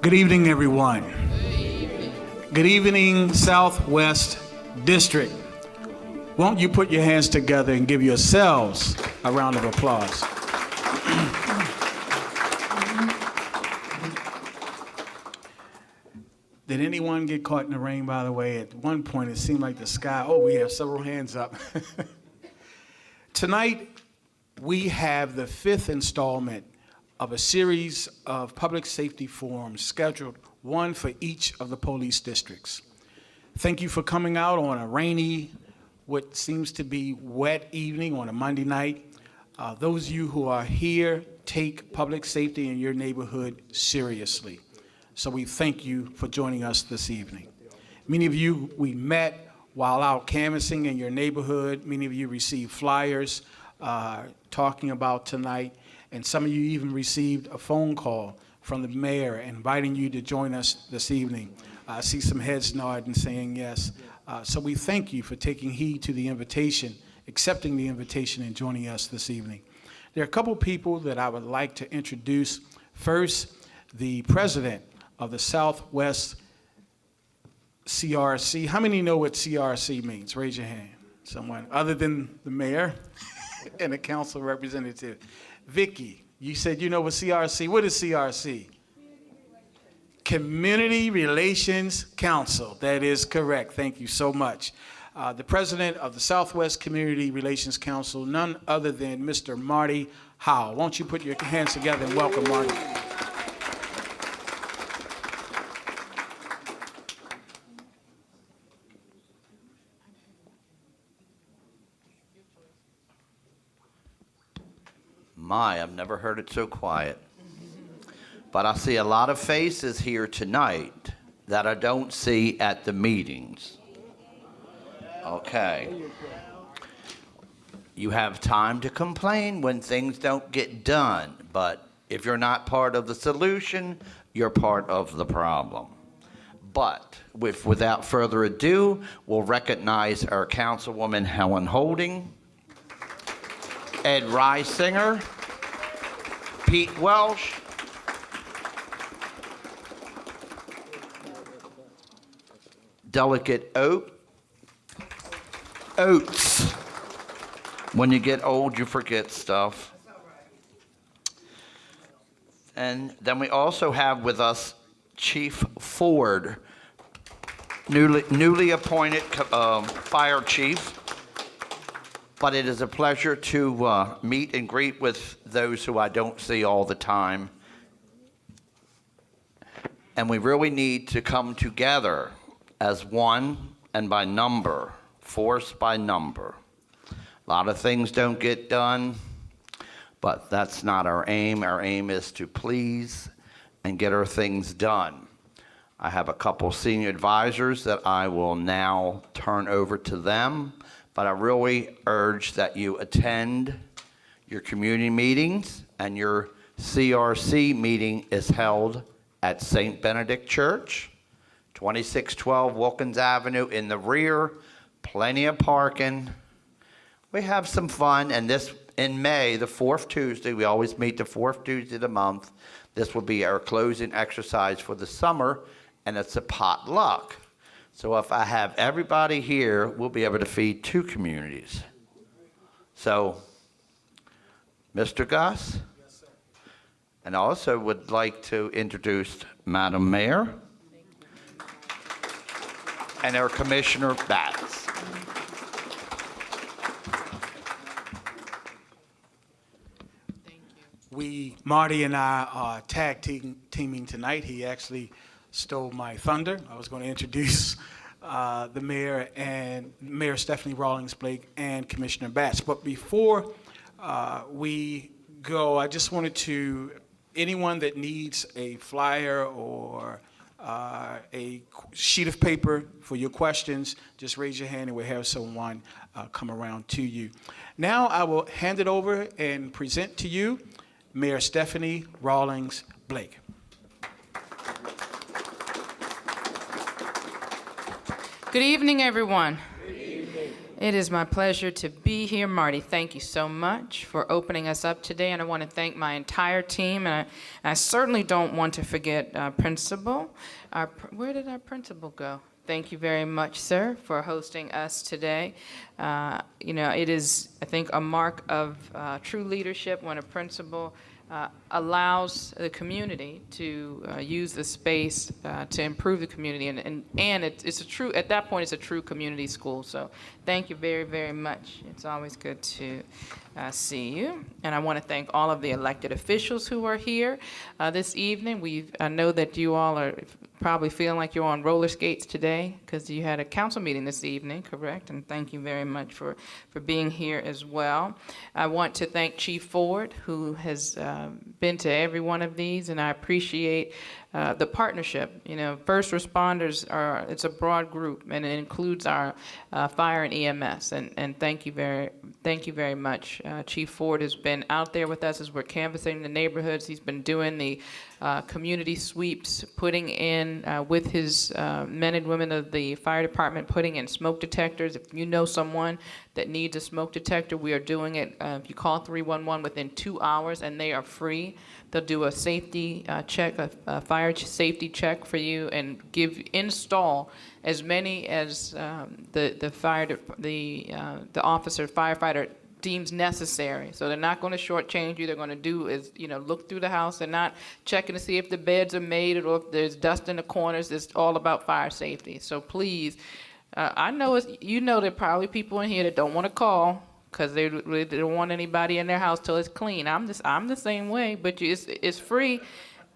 Good evening, everyone. Good evening, Southwest District. Won't you put your hands together and give yourselves a round of applause? Did anyone get caught in the rain, by the way? At one point, it seemed like the sky, we have several hands up. Tonight, we have the 5th installment of a series of public safety forums scheduled, one for each of the police districts. Thank you for coming out on a rainy, what seems to be wet evening on a Monday night. Those of you who are here take public safety in your neighborhood seriously. So we thank you for joining us this evening. Many of you we met while out canvassing in your neighborhood. Many of you received flyers talking about tonight. And some of you even received a phone call from the mayor inviting you to join us this evening. I see some heads nodding saying yes. So we thank you for taking heed to the invitation, accepting the invitation and joining us this evening. There are a couple people that I would like to introduce. First, the president of the Southwest CRC. How many know what CRC means? Raise your hand. Someone other than the mayor and the council representative. Vicky, you said you know what CRC. What is CRC? Community Relations Council. That is correct. Thank you so much. The president of the Southwest Community Relations Council, none other than Mr. Marty Howell. Won't you put your hands together and welcome Marty. My, I've never heard it so quiet. But I see a lot of faces here tonight that I don't see at the meetings. Okay. You have time to complain when things don't get done, but if you're not part of the solution, you're part of the problem. But without further ado, we'll recognize our Councilwoman Helen Holding, Ed Reisinger, Pete Welsh, Delegate Oates. When you get old, you forget stuff. And then we also have with us Chief Ford, newly appointed fire chief. But it is a pleasure to meet and greet with those who I don't see all the time. And we really need to come together as one and by number, force by number. A lot of things don't get done, but that's not our aim. Our aim is to please and get our things done. I have a couple senior advisors that I will now turn over to them. But I really urge that you attend your community meetings, and your CRC meeting is held at St. Benedict Church, 2612 Wilkins Avenue in the rear, plenty of parking. We have some fun, and this in May, the 4th Tuesday, we always meet the 4th Tuesday of the month. This will be our closing exercise for the summer, and it's a potluck. So if I have everybody here, we'll be able to feed 2 communities. So, Mr. Gus? Yes, sir. And I also would like to introduce Madam Mayor and our Commissioner Batts. Thank you. Marty and I are tag teaming tonight. He actually stole my thunder. I was going to introduce the mayor and Mayor Stephanie-Rawlings-Blake and Commissioner Batts. But before we go, I just wanted to, anyone that needs a flyer or a sheet of paper for your questions, just raise your hand and we'll have someone come around to you. Now I will hand it over and present to you Mayor Stephanie-Rawlings-Blake. Good evening, everyone. Good evening. It is my pleasure to be here. Marty, thank you so much for opening us up today, and I want to thank my entire team, and I certainly don't want to forget Principal. Where did our Principal go? Thank you very much, sir, for hosting us today. It is, I think, a mark of true leadership when a principal allows the community to use the space to improve the community, and it's a true, at that point, it's a true community school. So thank you very, very much. It's always good to see you. And I want to thank all of the elected officials who are here this evening. I know that you all are probably feeling like you're on roller skates today because you had a council meeting this evening, correct? And thank you very much for being here as well. I want to thank Chief Ford, who has been to every one of these, and I appreciate the partnership. First responders it's a broad group, and it includes our fire and EMS. And thank you very much. Chief Ford has been out there with us as we're canvassing the neighborhoods. He's been doing the community sweeps, putting in with his men and women of the fire department, putting in smoke detectors. If you know someone that needs a smoke detector, we are doing it. If you call 311 within 2 hours, and they are free, they'll do a safety check, a fire safety check for you, and install as many as the officer, firefighter deems necessary. So they're not going to shortchange you. They're going to do is, look through the house. They're not checking to see if the beds are made or if there's dust in the corners. It's all about fire safety. So please, I know there are probably people in here that don't want to call because they don't want anybody in their house till it's clean. I'm the same way, but it's free.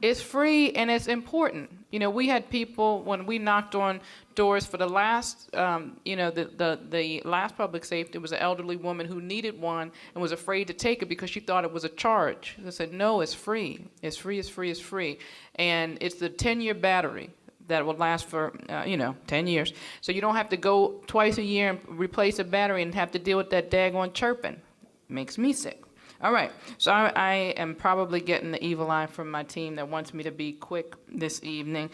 It's free and it's important. We had people when we knocked on doors for the last, the last public safety. It was an elderly woman who needed one and was afraid to take it because she thought it was a charge. I said, no, it's free. It's free, it's free, it's free. And it's the 10-year battery that will last for, 10 years. So you don't have to go twice a year and replace a battery and have to deal with that daggone chirping. Makes me sick. All right, so I am probably getting the evil eye from my team that wants me to be quick this evening.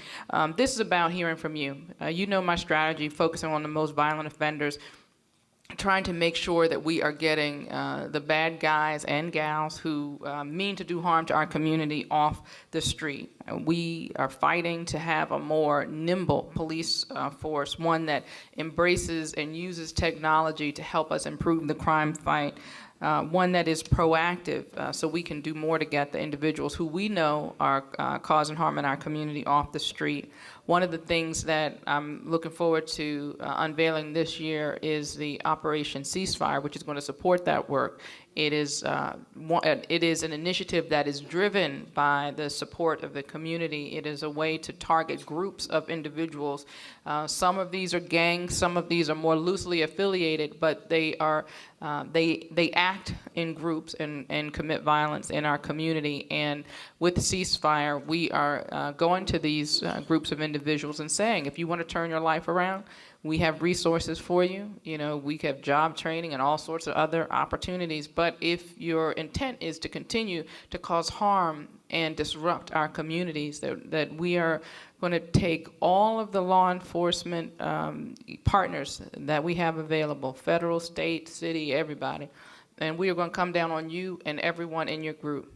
This is about hearing from you. You know my strategy, focusing on the most violent offenders, trying to make sure that we are getting the bad guys and gals who mean to do harm to our community off the street. We are fighting to have a more nimble police force, one that embraces and uses technology to help us improve the crime fight. One that is proactive so we can do more to get the individuals who we know are causing harm in our community off the street. One of the things that I'm looking forward to unveiling this year is the Operation Ceasefire, which is going to support that work. It is an initiative that is driven by the support of the community. It is a way to target groups of individuals. Some of these are gangs, some of these are more loosely affiliated, but they act in groups and commit violence in our community. And with Ceasefire, we are going to these groups of individuals and saying, if you want to turn your life around, we have resources for you. We have job training and all sorts of other opportunities. But if your intent is to continue to cause harm and disrupt our communities, that we are going to take all of the law enforcement partners that we have available, federal, state, city, everybody, and we are going to come down on you and everyone in your group.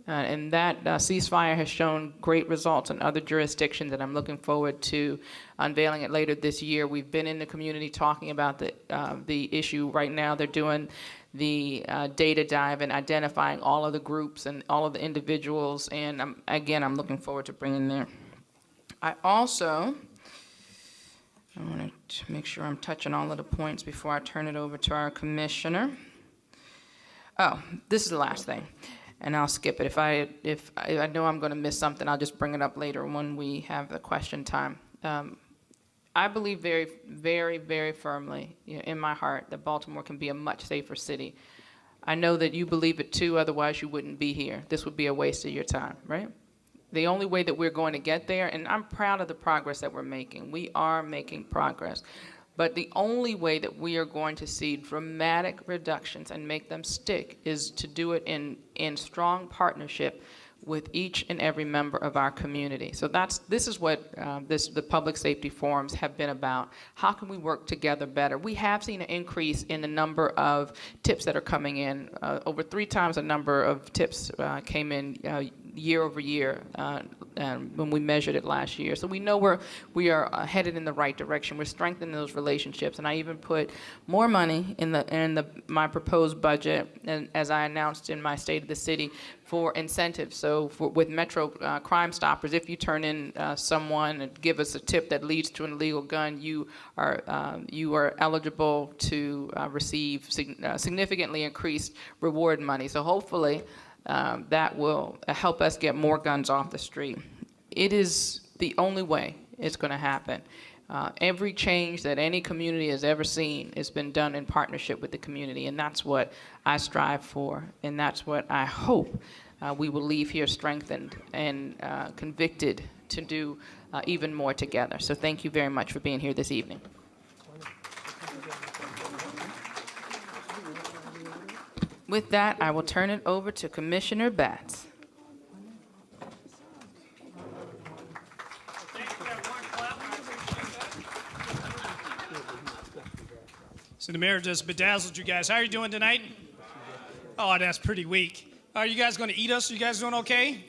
And that ceasefire has shown great results in other jurisdictions, and I'm looking forward to unveiling it later this year. We've been in the community talking about the issue. Right now they're doing the data dive and identifying all of the groups and all of the individuals, and I'm looking forward to bringing there. I want to make sure I'm touching all of the points before I turn it over to our commissioner. Oh, this is the last thing. And I'll skip it. If I know I'm going to miss something, I'll just bring it up later when we have the question time. I believe very, very, very firmly in my heart that Baltimore can be a much safer city. I know that you believe it too, otherwise you wouldn't be here. This would be a waste of your time, right? The only way that we're going to get there, and I'm proud of the progress that we're making. We are making progress. But the only way that we are going to see dramatic reductions and make them stick is to do it in strong partnership with each and every member of our community. So this is what the public safety forums have been about. How can we work together better? We have seen an increase in the number of tips that are coming in. Over 3 times the number of tips came in year over year when we measured it last year. So we know we are headed in the right direction. We're strengthening those relationships, and I even put more money in my proposed budget, and as I announced in my State of the City, for incentives. So with Metro Crime Stoppers, if you turn in someone and give us a tip that leads to an illegal gun, you are eligible to receive significantly increased reward money. So hopefully that will help us get more guns off the street. It is the only way it's going to happen. Every change that any community has ever seen has been done in partnership with the community, and that's what I strive for, and that's what I hope we will leave here strengthened and convicted to do even more together. So thank you very much for being here this evening. With that, I will turn it over to Commissioner Batts. So the mayor just bedazzled you guys. How are you doing tonight? Oh, that's pretty weak. Are you guys going to eat us? Are you guys doing okay?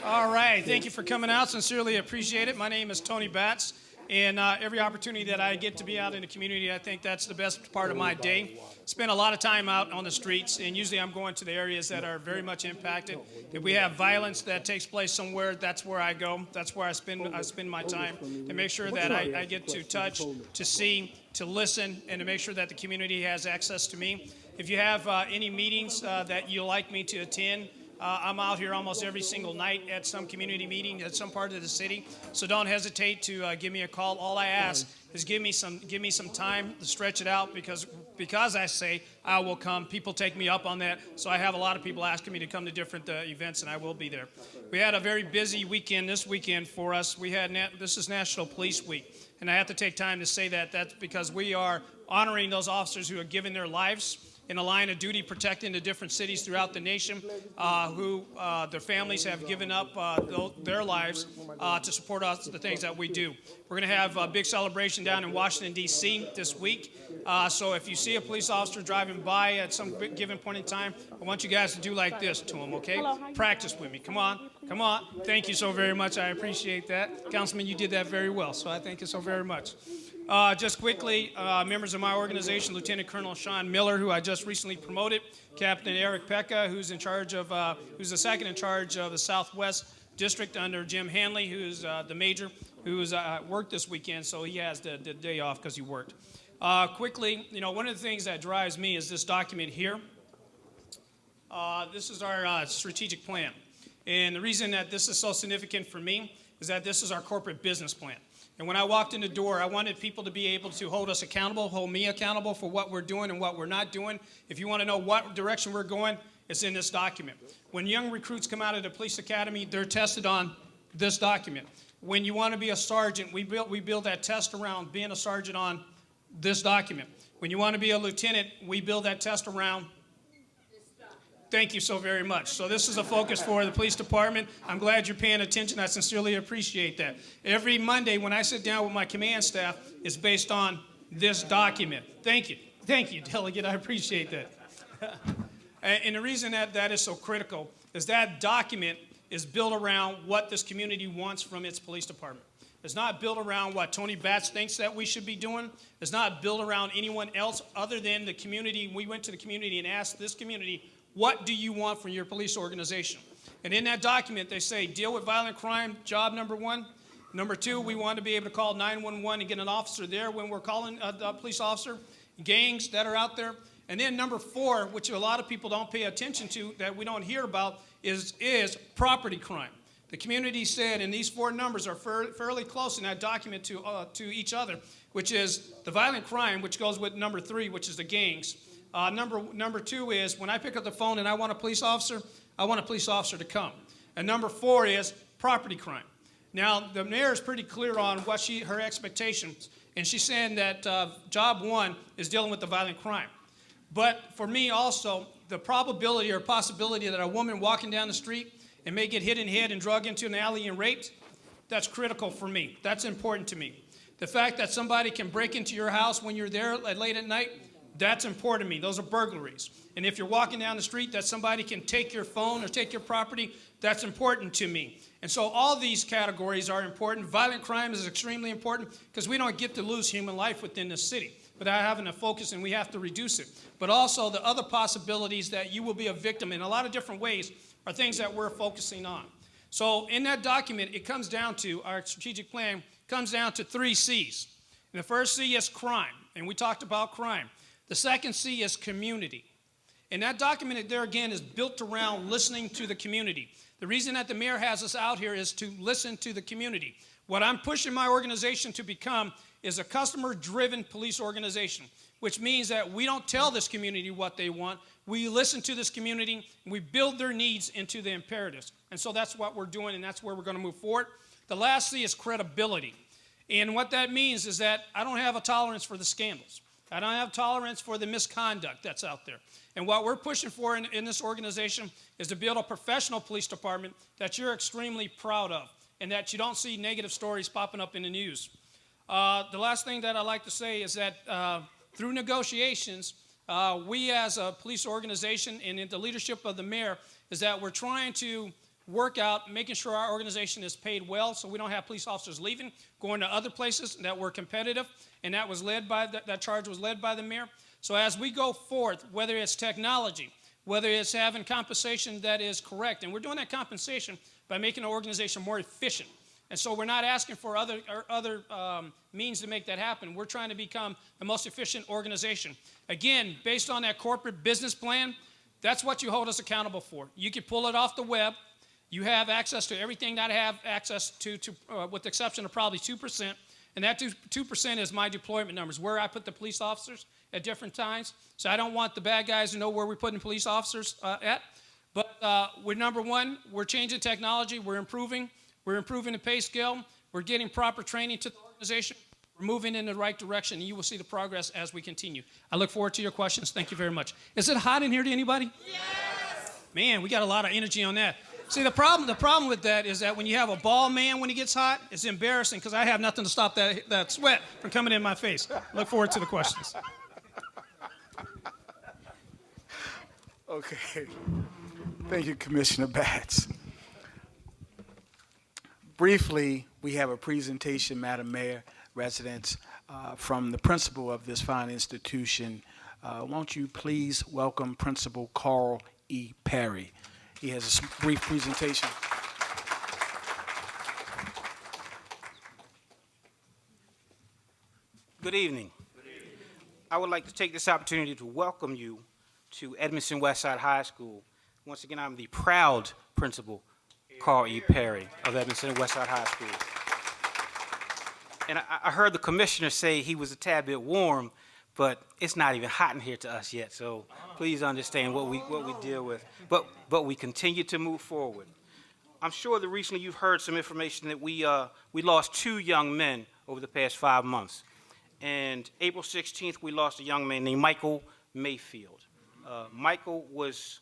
All right. Thank you for coming out. Sincerely appreciate it. My name is Tony Batts, and every opportunity that I get to be out in the community, I think that's the best part of my day. Spend a lot of time out on the streets, and usually I'm going to the areas that are very much impacted. If we have violence that takes place somewhere, that's where I go. That's where I spend my time to make sure that I get to touch, to see, to listen, and to make sure that the community has access to me. If you have any meetings that you'd like me to attend, I'm out here almost every single night at some community meeting at some part of the city. So don't hesitate to give me a call. All I ask is give me some time to stretch it out, because I say I will come. People take me up on that. So I have a lot of people asking me to come to different events, and I will be there. We had a very busy weekend this weekend for us. This is National Police Week, and I have to take time to say that. That's because we are honoring those officers who have given their lives in a line of duty protecting the different cities throughout the nation, who their families have given up their lives to support us, the things that we do. We're going to have a big celebration down in Washington, D.C. this week. So if you see a police officer driving by at some given point in time, I want you guys to do like this to them, okay? Practice with me. Come on. Come on. Thank you so very much. I appreciate that. Councilman, you did that very well, so I thank you so very much. Just quickly, members of my organization, Lieutenant Colonel Sean Miller, who I just recently promoted, Captain Eric Pekka, who's the second in charge of the Southwest District under Jim Hanley, who's the major, who's worked this weekend, so he has the day off because he worked. Quickly, one of the things that drives me is this document here. This is our strategic plan, and the reason that this is so significant for me is that this is our corporate business plan. And when I walked in the door, I wanted people to be able to hold us accountable, hold me accountable for what we're doing and what we're not doing. If you want to know what direction we're going, it's in this document. When young recruits come out of the police academy, they're tested on this document. When you want to be a sergeant, we build that test around being a sergeant on this document. When you want to be a lieutenant, we build that test around. Thank you so very much. So this is a focus for the police department. I'm glad you're paying attention. I sincerely appreciate that. Every Monday when I sit down with my command staff, it's based on this document. Thank you. Thank you, Delegate. I appreciate that. And the reason that is so critical is that document is built around what this community wants from its police department. It's not built around what Tony Batts thinks that we should be doing. It's not built around anyone else other than the community. We went to the community and asked this community, what do you want from your police organization? And in that document, they say, deal with violent crime, job number 1. Number 2, we want to be able to call 911 and get an officer there when we're calling a police officer. Gangs that are out there. And then number 4, which a lot of people don't pay attention to, that we don't hear about, is property crime. The community said, and these 4 numbers are fairly close in that document to each other, which is the violent crime, which goes with number 3, which is the gangs. Number 2 is when I pick up the phone and I want a police officer, I want a police officer to come. And number 4 is property crime. Now, the mayor is pretty clear on what her expectations, and she's saying that job 1 is dealing with the violent crime. But for me also, the probability or possibility that a woman walking down the street and may get hit in the head and drug into an alley and raped, that's critical for me. That's important to me. The fact that somebody can break into your house when you're there late at night, that's important to me. Those are burglaries. And if you're walking down the street, that somebody can take your phone or take your property, that's important to me. And so all these categories are important. Violent crime is extremely important because we don't get to lose human life within the city without having a focus, and we have to reduce it. But also the other possibilities that you will be a victim in a lot of different ways are things that we're focusing on. So in that document, it comes down to, our strategic plan comes down to 3 C's. And the first C is crime, and we talked about crime. The second C is community. And that document there again is built around listening to the community. The reason that the mayor has us out here is to listen to the community. What I'm pushing my organization to become is a customer-driven police organization, which means that we don't tell this community what they want. We listen to this community, and we build their needs into the imperatives. And so that's what we're doing, and that's where we're going to move forward. The last C is credibility. And what that means is that I don't have a tolerance for the scandals. I don't have tolerance for the misconduct that's out there. And what we're pushing for in this organization is to build a professional police department that you're extremely proud of and that you don't see negative stories popping up in the news. The last thing that I'd like to say is that through negotiations, we as a police organization and in the leadership of the mayor is that we're trying to work out making sure our organization is paid well so we don't have police officers leaving, going to other places, that we're competitive, and that was led by, that charge was led by the mayor. So as we go forth, whether it's technology, whether it's having compensation that is correct, and we're doing that compensation by making our organization more efficient. And so we're not asking for other means to make that happen. We're trying to become the most efficient organization. Again, based on that corporate business plan, that's what you hold us accountable for. You can pull it off the web. You have access to everything that I have access to with the exception of probably 2%. And that 2% is my deployment numbers, where I put the police officers at different times. So I don't want the bad guys to know where we're putting police officers at. But we're number one, we're changing technology, we're improving the pay scale, we're getting proper training to the organization, we're moving in the right direction, and you will see the progress as we continue. I look forward to your questions. Thank you very much. Is it hot in here to anybody? Yes! Man, we got a lot of energy on that. See, the problem with that is that when you have a bald man when he gets hot, it's embarrassing because I have nothing to stop that sweat from coming in my face. Look forward to the questions. Okay. Thank you, Commissioner Batts. Briefly, we have a presentation, Madam Mayor, residents, from the principal of this fine institution. Won't you please welcome Principal Carl E. Perry. He has a brief presentation. Good evening. I would like to take this opportunity to welcome you to Edmondson Westside High School. Once again, I'm the proud principal, Carl E. Perry of Edmondson Westside High School. And I heard the commissioner say he was a tad bit warm, but it's not even hot in here to us yet, so please understand what we deal with. But we continue to move forward. I'm sure that recently you've heard some information that we lost 2 young men over the past 5 months. And April 16th, we lost a young man named Michael Mayfield. Michael was,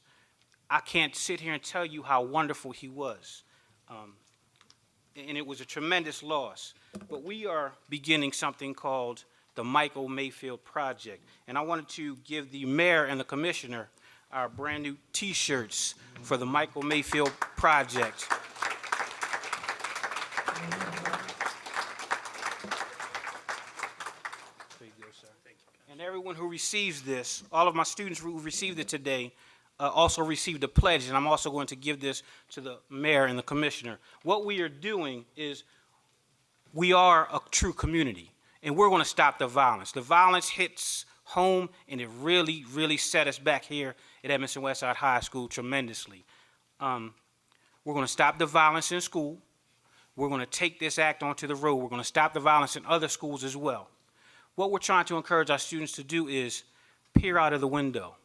I can't sit here and tell you how wonderful he was. And it was a tremendous loss. But we are beginning something called the Michael Mayfield Project. And I wanted to give the mayor and the commissioner our brand new T-shirts for the Michael Mayfield Project. There you go, sir. Thank you. And everyone who receives this, all of my students who received it today, also received a pledge, and I'm also going to give this to the mayor and the commissioner. What we are doing is we are a true community, and we're going to stop the violence. The violence hits home, and it really, really set us back here at Edmondson Westside High School tremendously. We're going to stop the violence in school. We're going to take this act onto the road. We're going to stop the violence in other schools as well. What we're trying to encourage our students to do is peer out of the window.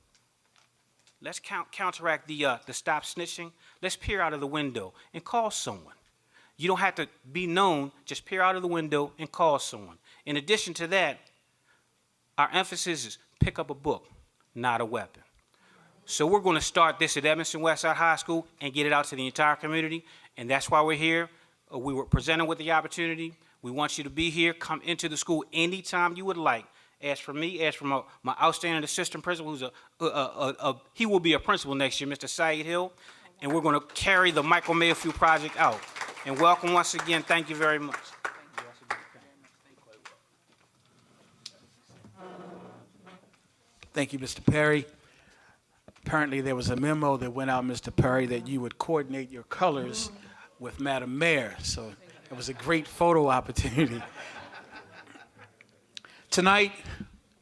Let's counteract the stop snitching. Let's peer out of the window and call someone. You don't have to be known, just peer out of the window and call someone. In addition to that, our emphasis is pick up a book, not a weapon. So we're going to start this at Edmondson Westside High School and get it out to the entire community, and that's why we're here. We were presented with the opportunity. We want you to be here. Come into the school anytime you would like. As for me, as for my outstanding assistant principal, who's he will be a principal next year, Mr. Saeed Hill, and we're going to carry the Michael Mayfield project out. And welcome once again. Thank you very much. Thank you, Mr. Perry. Apparently, there was a memo that went out, Mr. Perry, that you would coordinate your colors with Madam Mayor. So it was a great photo opportunity. Tonight,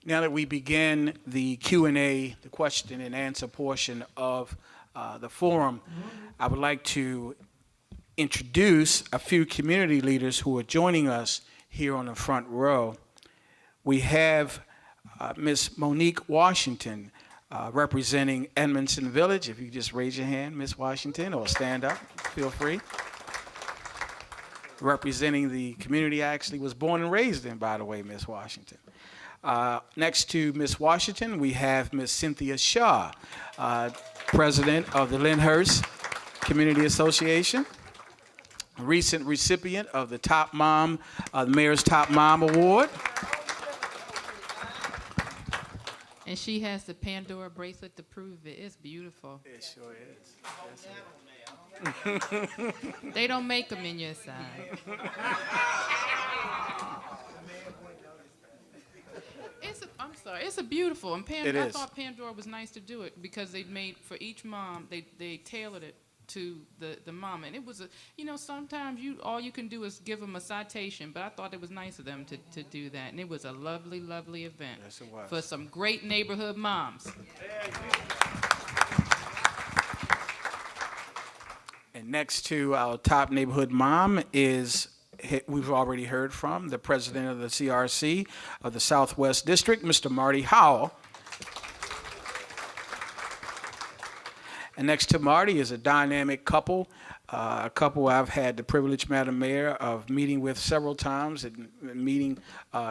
now that we begin the Q&A, the question and answer portion of the forum, I would like to introduce a few community leaders who are joining us here on the front row. We have Ms. Monique Washington, representing Edmondson Village. If you just raise your hand, Ms. Washington, or stand up, feel free. Representing the community I actually was born and raised in, by the way, Ms. Washington. Next to Ms. Washington, we have Ms. Cynthia Shaw, president of the Lyndhurst Community Association, recent recipient of the Top Mom, the Mayor's Top Mom Award. And she has the Pandora bracelet to prove it. It's beautiful. It sure is. They don't make them in your size. I'm sorry. It's a beautiful. And It I is. thought Pandora was nice to do it because they made for each mom. They tailored it to the mom, and it was sometimes all you can do is give them a citation, but I thought it was nice of them to do that, and it was a lovely, lovely event. Yes, it was. For some great neighborhood moms. And next to our top neighborhood mom is, we've already heard from, the president of the CRC of the Southwest District, Mr. Marty Howell. And next to Marty is a dynamic couple, a couple I've had the privilege, Madam Mayor, of meeting with several times and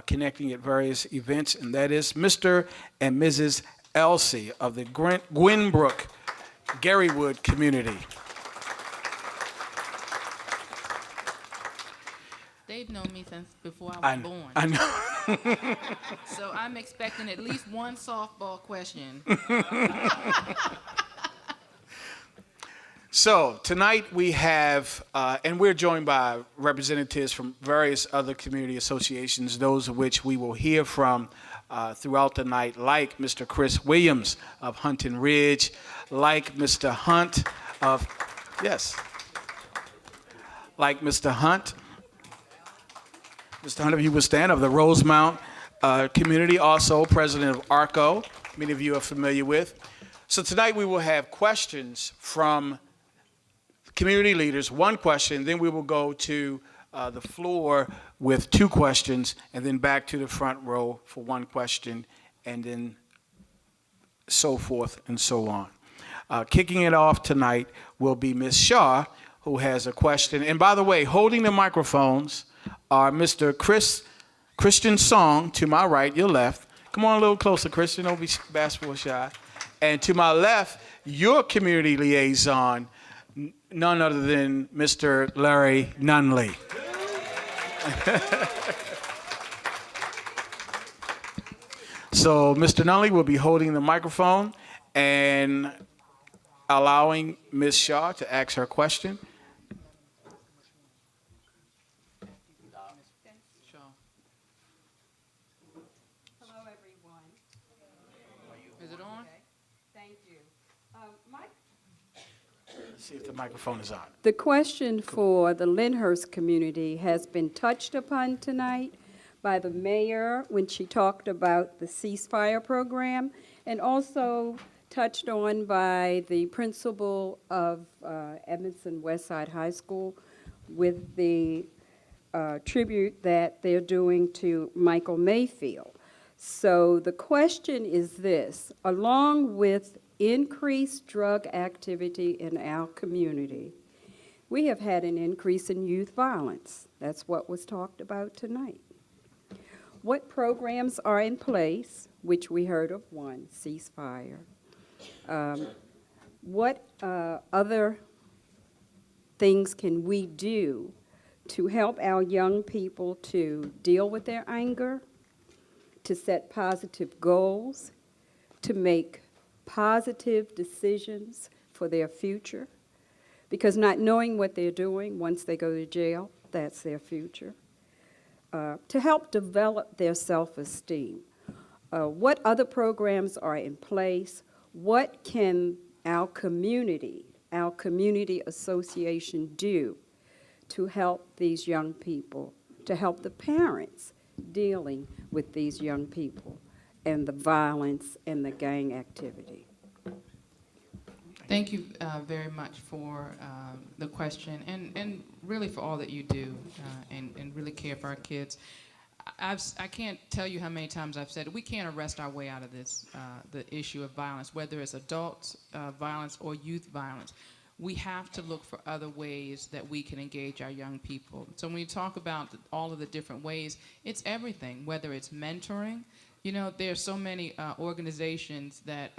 connecting at various events, and that is Mr. and Mrs. Elsie of the Gwynbrook Garywood community. They've known me since before I was born. I know. So I'm expecting at least one softball question. So tonight we have, and we're joined by representatives from various other community associations, those of which we will hear from throughout the night, like Mr. Chris Williams of Hunton Ridge, like Mr. Hunt of, yes, like Mr. Hunt. Mr. Hunt, if you would stand, of the Rosemount community, also president of ARCO, many of you are familiar with. So tonight we will have questions from community leaders, one question, then we will go to the floor with two questions, and then back to the front row for one question, and then so forth and so on. Kicking it off tonight will be Ms. Shaw, who has a question. And by the way, holding the microphones are Mr. Christian Song to my right, your left. Come on a little closer, Christian, don't be bashful or shy. And to my left, your community liaison, none other than Mr. Larry Nunley. So Mr. Nunley will be holding the microphone and allowing Ms. Shaw to ask her question. Hello, everyone. Is it on? Thank you. See if the microphone is on. The question for the Lyndhurst community has been touched upon tonight by the mayor when she talked about the ceasefire program, and also touched on by the principal of Edmondson Westside High School with the tribute that they're doing to Michael Mayfield. So the question is this: along with increased drug activity in our community, we have had an increase in youth violence. That's what was talked about tonight. What programs are in place, which we heard of one, ceasefire? What other things can we do to help our young people to deal with their anger, to set positive goals, to make positive decisions for their future? Because not knowing what they're doing once they go to jail, that's their future. To help develop their self-esteem. What other programs are in place? What can our community association do to help these young people, to help the parents dealing with these young people and the violence and the gang activity? Thank you very much for the question and really for all that you do and really care for our kids. I can't tell you how many times I've said it. We can't arrest our way out of this, the issue of violence, whether it's adult violence or youth violence. We have to look for other ways that we can engage our young people. So when we talk about all of the different ways, it's everything, whether it's mentoring. You know, there are so many organizations that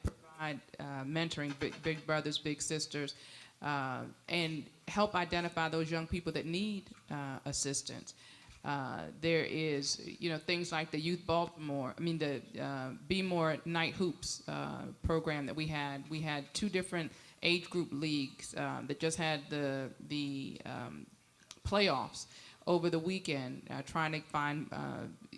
provide mentoring, big brothers, big sisters, and help identify those young people that need assistance. There is, you know, things like the Youth Baltimore, the Be More Night Hoops program that we had. We had 2 different age group leagues that just had the playoffs over the weekend, trying to find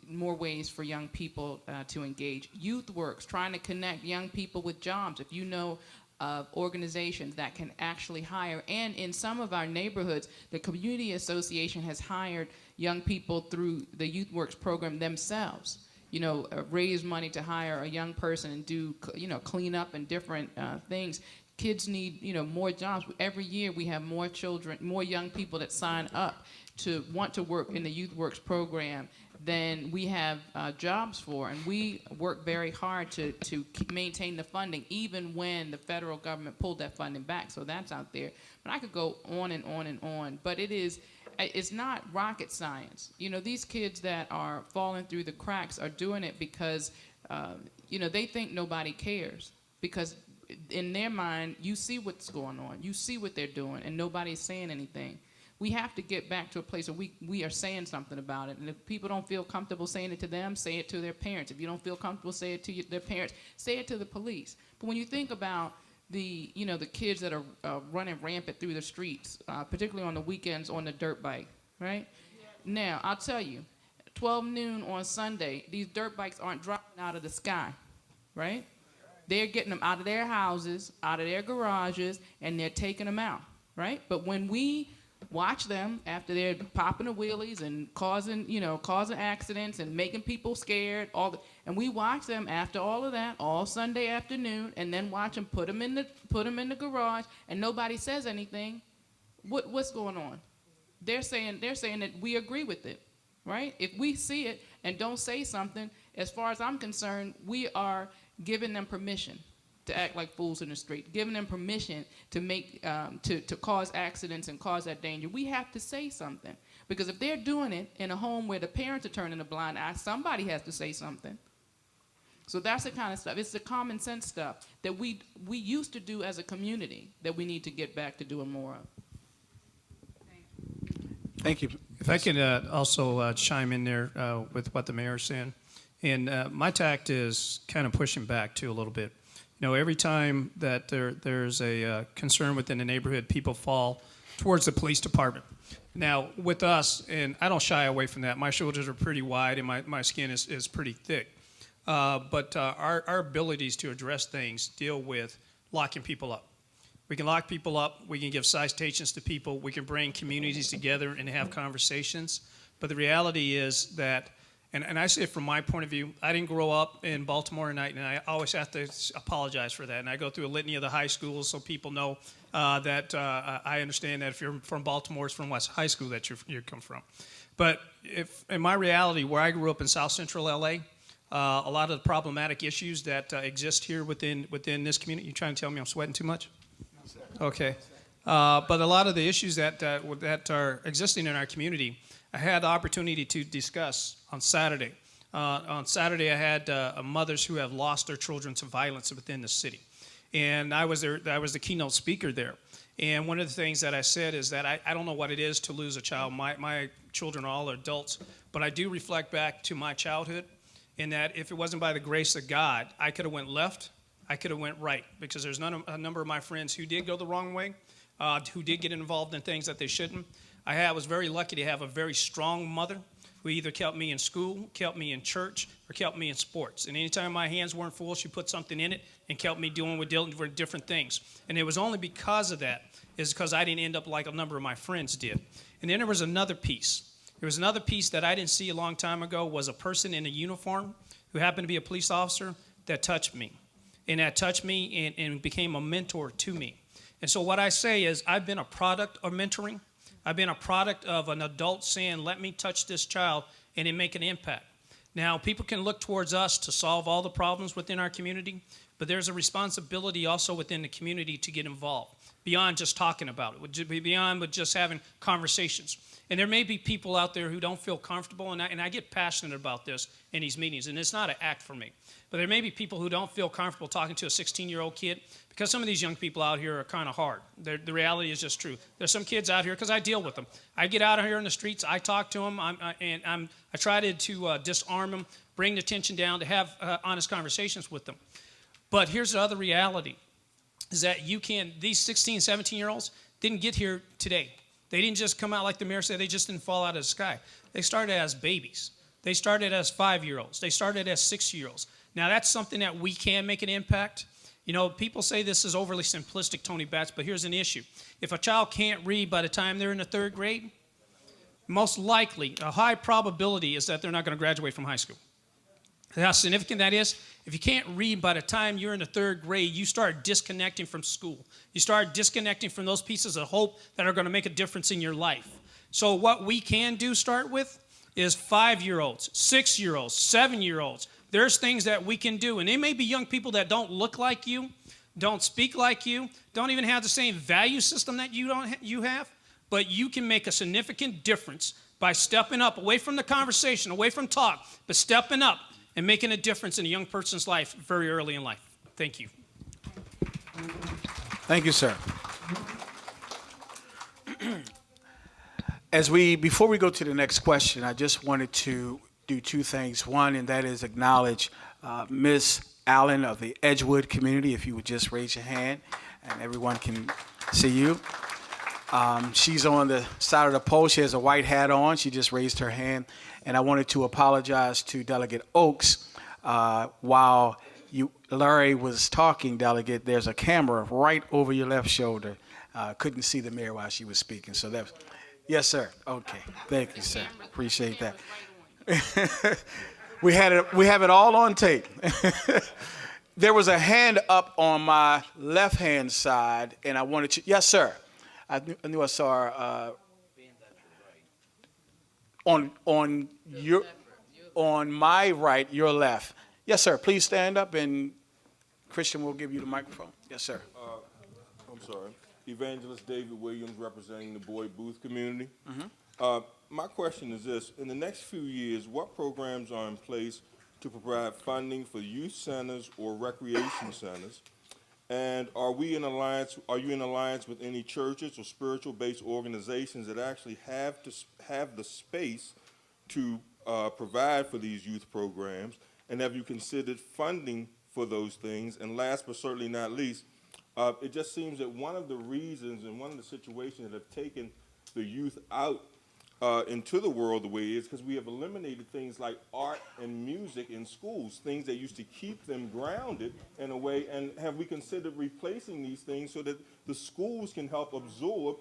more ways for young people to engage. Youth Works, trying to connect young people with jobs. If you know of organizations that can actually hire, and in some of our neighborhoods, the community association has hired young people through the Youth Works program themselves. You know, raise money to hire a young person and do, you know, clean up and different things. Kids need, you know, more jobs. Every year we have more children, more young people that sign up to want to work in the Youth Works program than we have jobs for. And we work very hard to maintain the funding, even when the federal government pulled that funding back. So that's out there. But I could go on and on and on. But it's not rocket science. You know, these kids that are falling through the cracks are doing it because, you know, they think nobody cares. Because in their mind, you see what's going on. You see what they're doing, and nobody's saying anything. We have to get back to a place where we are saying something about it. And if people don't feel comfortable saying it to them, say it to their parents. If you don't feel comfortable, say it to their parents. Say it to the police. But when you think about the kids that are running rampant through the streets, particularly on the weekends on the dirt bike, right? Now, I'll tell you, 12 noon on Sunday, these dirt bikes aren't dropping out of the sky, right? They're getting them out of their houses, out of their garages, and they're taking them out, right? But when we watch them after they're popping the wheelies and causing accidents and making people scared, and we watch them after all of that all Sunday afternoon, and then watch them put them in the garage, and nobody says anything. What's going on? They're saying that we agree with it, right? If we see it and don't say something, as far as I'm concerned, we are giving them permission to act like fools in the street, giving them permission to make to cause accidents and cause that danger. We have to say something, because if they're doing it in a home where the parents are turning a blind eye, somebody has to say something. So that's the kind of stuff. It's the common sense stuff that we used to do as a community that we need to get back to doing more of. Thank you. If I could also chime in there with what the mayor's saying. And my tact is kind of pushing back too a little bit. You know, every time that there's a concern within the neighborhood, people fall towards the police department. Now, with us, and I don't shy away from that. My shoulders are pretty wide and my skin is pretty thick. But our abilities to address things deal with locking people up. We can lock people up. We can give citations to people. We can bring communities together and have conversations. But the reality is that, and I say it from my point of view, I didn't grow up in Baltimore and I always have to apologize for that. And I go through a litany of the high schools so people know that I understand that if you're from Baltimore, it's from West High School that you come from. But if in my reality, where I grew up in South Central LA, a lot of the problematic issues that exist here within this community. You trying to tell me I'm sweating too much? Okay. But a lot of the issues that are existing in our community, I had the opportunity to discuss on Saturday On Saturday, I had mothers who have lost their children to violence within the city. And I was the keynote speaker there. And one of the things that I said is that I don't know what it is to lose a child. My children are all adults, but I do reflect back to my childhood, in that if it wasn't by the grace of God, I could have went left, I could have went right, because there's a number of my friends who did go the wrong way, who did get involved in things that they shouldn't. I was very lucky to have a very strong mother who either kept me in school, kept me in church, or kept me in sports. And anytime my hands weren't full, she put something in it and kept me dealing with different things. And it was only because of that, is because I didn't end up like a number of my friends did. And then there was another piece. There was another piece that I didn't see a long time ago, was a person in a uniform who happened to be a police officer that touched me. And that touched me and became a mentor to me. And so what I say is, I've been a product of mentoring. I've been a product of an adult saying, let me touch this child and it make an impact. Now, people can look towards us to solve all the problems within our community, but there's a responsibility also within the community to get involved, beyond just talking about it, beyond just having conversations. And there may be people out there who don't feel comfortable, and I get passionate about this in these meetings, and it's not an act for me. But there may be people who don't feel comfortable talking to a 16-year-old kid, because some of these young people out here are kind of hard. The reality is just true. There's some kids out here, because I deal with them. I get out here in the streets, I talk to them, I try to disarm them, bring the tension down, to have honest conversations with them. But here's the other reality, is that these 16, 17-year-olds didn't get here today. They didn't just come out like the mayor said, they just didn't fall out of the sky. They started as babies. They started as 5-year-olds. They started as 6-year-olds. Now, that's something that we can make an impact. You know, people say this is overly simplistic, Tony Batts, but here's an issue. If a child can't read by the time they're in the 3rd grade, most likely, a high probability is that they're not going to graduate from high school. How significant that is? If you can't read by the time you're in the 3rd grade, you start disconnecting from school. You start disconnecting from those pieces of hope that are going to make a difference in your life. So what we can do, start with, is 5-year-olds, 6-year-olds, 7-year-olds. There's things that we can do. And they may be young people that don't look like you, don't speak like you, don't even have the same value system that you have, but you can make a significant difference by stepping up, away from the conversation, away from talk, but stepping up and making a difference in a young person's life very early in life. Thank you. Thank you, sir. Before we go to the next question, I just wanted to do 2 things. One, and that is acknowledge Ms. Allen of the Edgewood community. If you would just raise your hand and everyone can see you. She's on the side of the pole. She has a white hat on. She just raised her hand. And I wanted to apologize to Delegate Oaks. While Larry was talking, Delegate, there's a camera right over your left shoulder. Couldn't see the mayor while she was speaking. So that's, yes, sir. Okay. Thank you, sir. Appreciate that. We have it all on tape. There was a hand up on my left-hand side, and I wanted to, yes, sir. I knew I saw on my right, your left. Yes, sir. Please stand up, and Christian will give you the microphone. Yes, sir. I'm sorry. Evangelist David Williams, representing the Boyd Booth community. My question is this: in the next few years, what programs are in place to provide funding for youth centers or recreation centers? And are you in alliance with any churches or spiritual-based organizations that actually have the space to provide for these youth programs? And have you considered funding for those things? And last but certainly not least, it just seems that one of the reasons and one of the situations that have taken the youth out into the world the way it is because we have eliminated things like art and music in schools, things that used to keep them grounded in a way. And have we considered replacing these things so that the schools can help absorb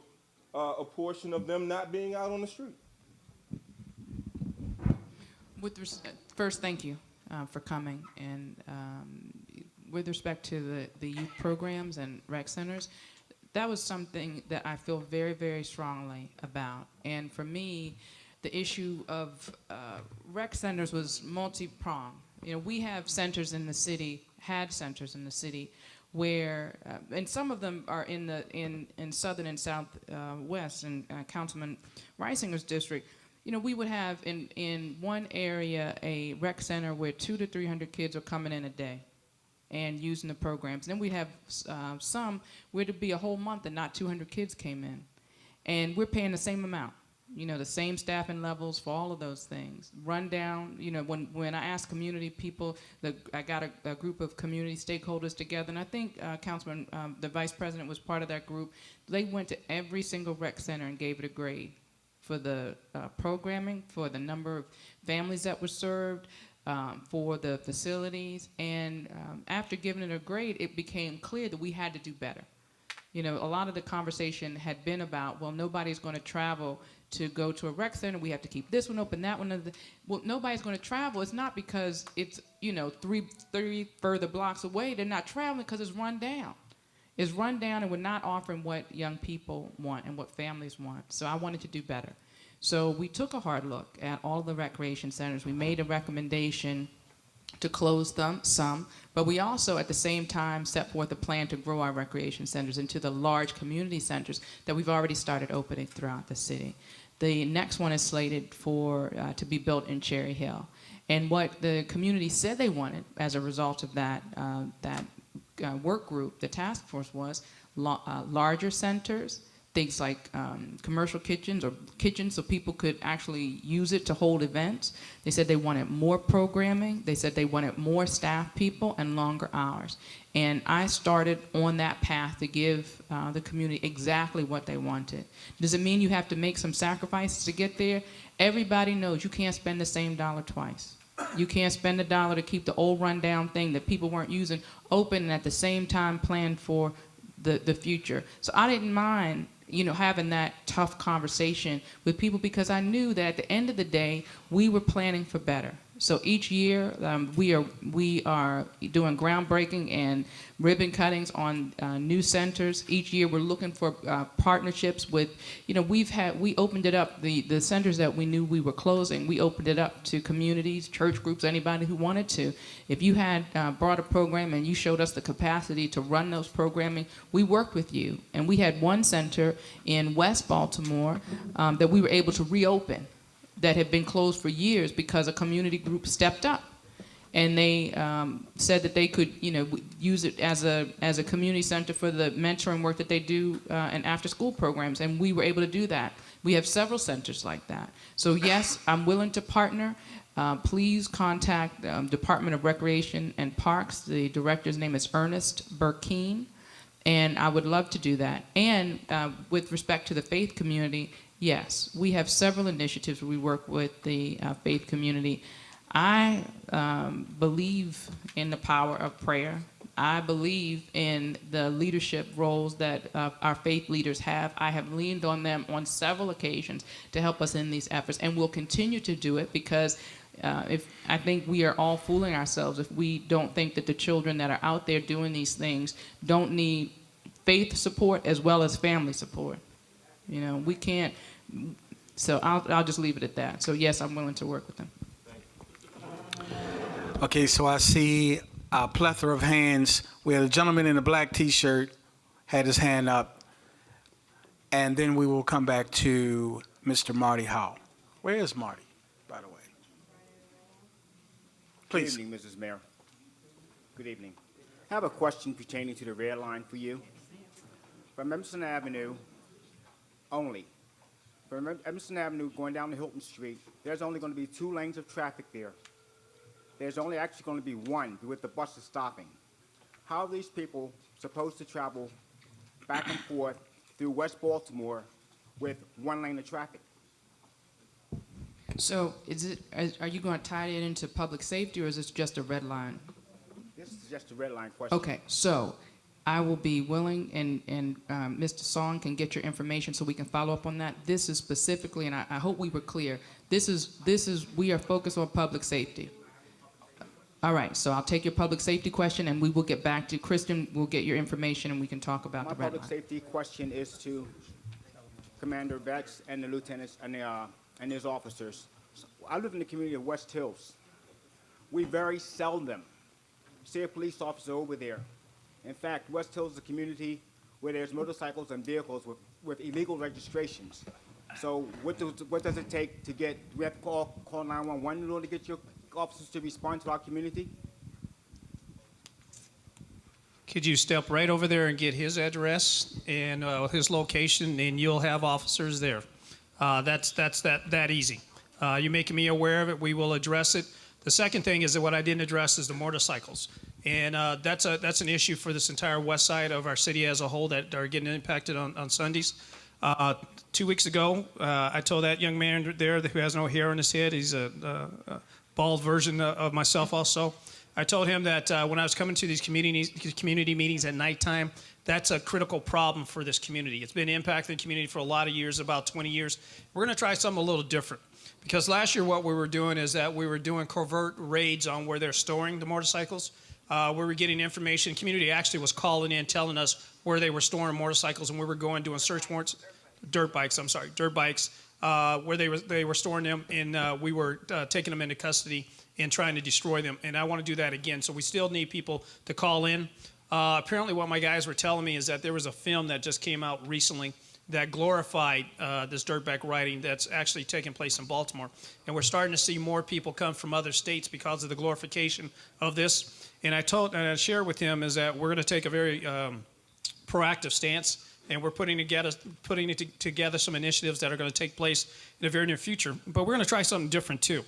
a portion of them not being out on the street? First, thank you for coming. And with respect to the youth programs and rec centers, that was something that I feel very, very strongly about. And for me, the issue of rec centers was multi-pronged. You know, we have centers in the city, had centers in the city, where, and some of them are in southern and southwest, and Councilman Reisinger's district, we would have in one area a rec center where 200 to 300 kids are coming in a day and using the programs. Then we have some where it'd be a whole month and not 200 kids came in. And we're paying the same amount, the same staffing levels for all of those things. Rundown, when I ask community people, I got a group of community stakeholders together, and I think Councilman, the Vice President was part of that group. They went to every single rec center and gave it a grade for the programming, for the number of families that were served, for the facilities, and after giving it a grade, it became clear that we had to do better. A lot of the conversation had been about, well, nobody's going to travel to go to a rec center. We have to keep this one open, that one. Well, nobody's going to travel. It's not because it's, 3 further blocks away. They're not traveling because it's run down. It's run down, and we're not offering what young people want and what families want. So I wanted to do better. So we took a hard look at all the recreation centers. We made a recommendation to close some, but we also at the same time set forth a plan to grow our recreation centers into the large community centers that we've already started opening throughout the city. The next one is slated to be built in Cherry Hill. And what the community said they wanted as a result of that work group, the task force, was larger centers, things like commercial kitchens or kitchens so people could actually use it to hold events. They said they wanted more programming. They said they wanted more staff people and longer hours. And I started on that path to give the community exactly what they wanted. Does it mean you have to make some sacrifices to get there? Everybody knows you can't spend the same dollar twice. You can't spend $1 to keep the old rundown thing that people weren't using open and at the same time plan for the future. So I didn't mind having that tough conversation with people because I knew that at the end of the day, we were planning for better. So each year, we are doing groundbreaking and ribbon cuttings on new centers. Each year, we're looking for partnerships with, we opened it up, the centers that we knew we were closing, we opened it up to communities, church groups, anybody who wanted to. If you had brought a program and you showed us the capacity to run those programming, we worked with you. And we had one center in West Baltimore that we were able to reopen that had been closed for years because a community group stepped up. And they said that they could, use it as a community center for the mentoring work that they do and after-school programs, and we were able to do that. We have several centers like that. So yes, I'm willing to partner. Please contact Department of Recreation and Parks. The director's name is Ernest Burkeen, and I would love to do that. And with respect to the faith community, yes, we have several initiatives where we work with the faith community. I believe in the power of prayer. I believe in the leadership roles that our faith leaders have. I have leaned on them on several occasions to help us in these efforts, and we'll continue to do it because I think we are all fooling ourselves if we don't think that the children that are out there doing these things don't need faith support as well as family support. We can't. So I'll just leave it at that. So yes, I'm willing to work with them. Okay, so I see a plethora of hands where the gentleman in the black T-shirt had his hand up, and then we will come back to Mr. Marty Howe. Where is Marty, by the way? Please. Good evening, Mrs. Mayor. Good evening. I have a question pertaining to the red line for you. From Emerson Avenue only, from Emerson Avenue going down to Hilton Street, there's only going to be 2 lanes of traffic there. There's only actually going to be 1 with the buses stopping. How are these people supposed to travel back and forth through West Baltimore with 1 lane of traffic? So are you going to tie it into public safety, or is this just a red line? This is just a red line question. Okay, so I will be willing, and Mr. Song can get your information so we can follow up on that. This is specifically, and I hope we were clear, we are focused on public safety. All right, so I'll take your public safety question, and we will get back to Kristen. We'll get your information, and we can talk about the red line. My public safety question is to Commander Betts and the lieutenants and his officers. I live in the community of West Hills. We very seldom see a police officer over there. In fact, West Hills is a community where there's motorcycles and vehicles with illegal registrations. So what does it take to get, do we have to call 911 in order to get your officers to respond to our community? Could you step right over there and get his address and his location, and you'll have officers there. That's that easy. You're making me aware of it. We will address it. The second thing is that what I didn't address is the motorcycles, and that's an issue for this entire west side of our city as a whole that are getting impacted on Sundays. 2 weeks ago, I told that young man there who has no hair on his head, he's a bald version of myself also. I told him that when I was coming to these community meetings at nighttime, that's a critical problem for this community. It's been impacting the community for a lot of years, about 20 years. We're going to try something a little different. Because last year what we were doing is that we were doing covert raids on where they're storing the motorcycles. We were getting information. The community actually was calling in, telling us where they were storing motorcycles, and we were going doing search warrants, dirt bikes, where they were storing them, and we were taking them into custody and trying to destroy them. And I want to do that again. So we still need people to call in. Apparently what my guys were telling me is that there was a film that just came out recently that glorified this dirtbag riding that's actually taking place in Baltimore. And we're starting to see more people come from other states because of the glorification of this. And I shared with him is that we're going to take a very proactive stance, and we're putting together some initiatives that are going to take place in the very near future. But we're going to try something different too.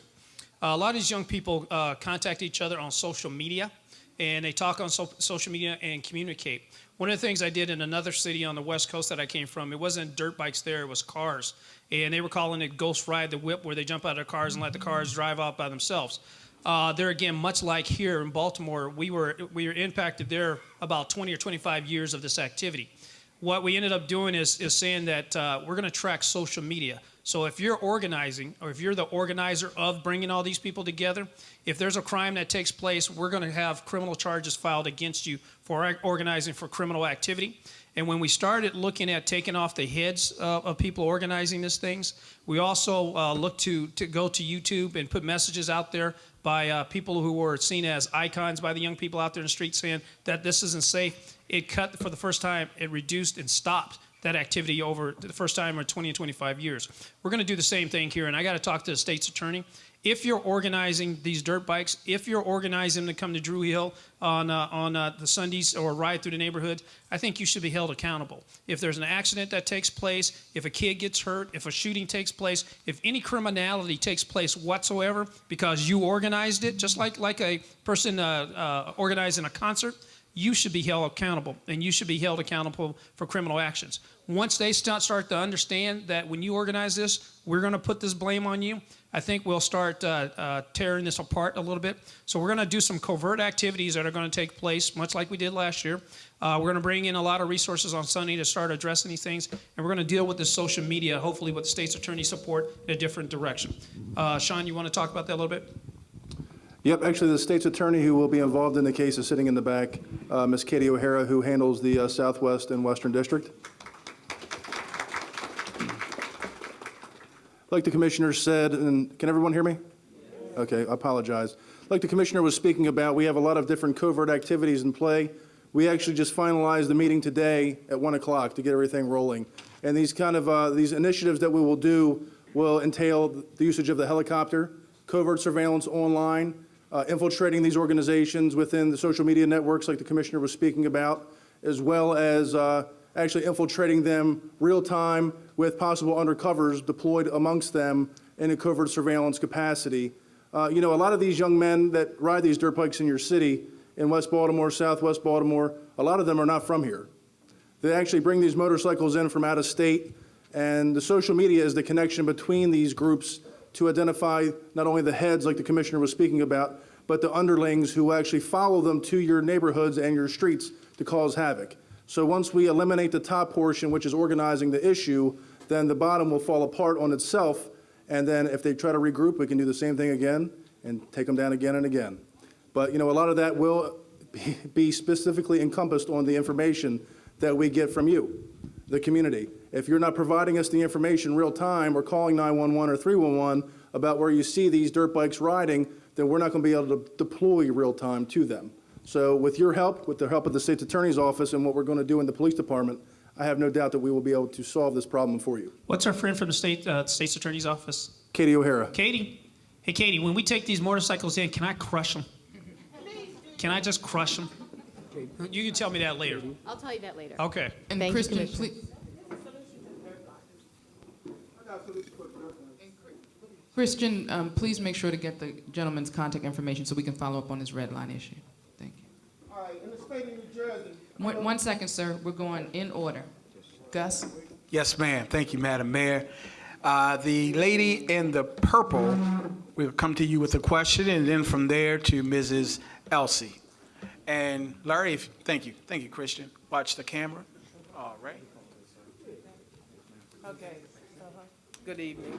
A lot of these young people contact each other on social media, and they talk on social media and communicate. One of the things I did in another city on the West Coast that I came from, it wasn't dirt bikes there, it was cars. And they were calling it Ghost Ride the Whip, where they jump out of their cars and let the cars drive out by themselves. There again, much like here in Baltimore, we were impacted there about 20 or 25 years of this activity. What we ended up doing is saying that we're going to track social media. So if you're organizing, or if you're the organizer of bringing all these people together, if there's a crime that takes place, we're going to have criminal charges filed against you for organizing for criminal activity. And when we started looking at taking off the heads of people organizing these things, we also looked to go to YouTube and put messages out there by people who were seen as icons by the young people out there in the street saying that this isn't safe. It cut, for the first time, it reduced and stopped that activity over the first time in 20 and 25 years. We're going to do the same thing here, and I got to talk to the state's attorney. If you're organizing these dirt bikes, if you're organizing them to come to Drew Hill on the Sundays or ride through the neighborhood, I think you should be held accountable. If there's an accident that takes place, if a kid gets hurt, if a shooting takes place, if any criminality takes place whatsoever because you organized it, just like a person organizing a concert, you should be held accountable, and you should be held accountable for criminal actions. Once they start to understand that when you organize this, we're going to put this blame on you, I think we'll start tearing this apart a little bit. So we're going to do some covert activities that are going to take place, much like we did last year. We're going to bring in a lot of resources on Sunday to start addressing these things, and we're going to deal with the social media, hopefully with the state's attorney support, in a different direction. Sean, you want to talk about that a little bit? Yep, actually the state's attorney who will be involved in the case is sitting in the back, Ms. Katie O'Hara, who handles the Southwest and Western District. Like the commissioner said, and can everyone hear me? Okay, I apologize. Like the commissioner was speaking about, we have a lot of different covert activities in play. We actually just finalized the meeting today at 1 o'clock to get everything rolling. And these these initiatives that we will do will entail the usage of the helicopter, covert surveillance online, infiltrating these organizations within the social media networks like the commissioner was speaking about, as well as actually infiltrating them real time with possible undercovers deployed amongst them in a covert surveillance capacity. A lot of these young men that ride these dirt bikes in your city, in West Baltimore, Southwest Baltimore, a lot of them are not from here. They actually bring these motorcycles in from out of state, and the social media is the connection between these groups to identify not only the heads like the commissioner was speaking about, but the underlings who actually follow them to your neighborhoods and your streets to cause havoc. So once we eliminate the top portion, which is organizing the issue, then the bottom will fall apart on itself, and then if they try to regroup, we can do the same thing again and take them down again and again. But a lot of that will be specifically encompassed on the information that we get from you, the community. If you're not providing us the information real time or calling 911 or 311 about where you see these dirt bikes riding, then we're not going to be able to deploy real time to them. So with your help, with the help of the state's attorney's office and what we're going to do in the police department, I have no doubt that we will be able to solve this problem for you. What's our friend from the state's attorney's office? Katie O'Hara. Katie. Hey, Katie, when we take these motorcycles in, can I crush them? Can I just crush them? You can tell me that later. I'll tell you that later. Okay. And Thank you, Kristen, Commissioner. please. Christian, please make sure to get the gentleman's contact information so we can follow up on this red line issue. Thank you. All right, in the state of New Jersey. One second, sir. We're going in order. Gus? Yes, ma'am. Thank you, Madam Mayor. The lady in the purple, we'll come to you with a question, and then from there to Mrs. Elsie. And Larry, thank you. Thank you, Christian. Watch the camera. All right. Okay. Good evening.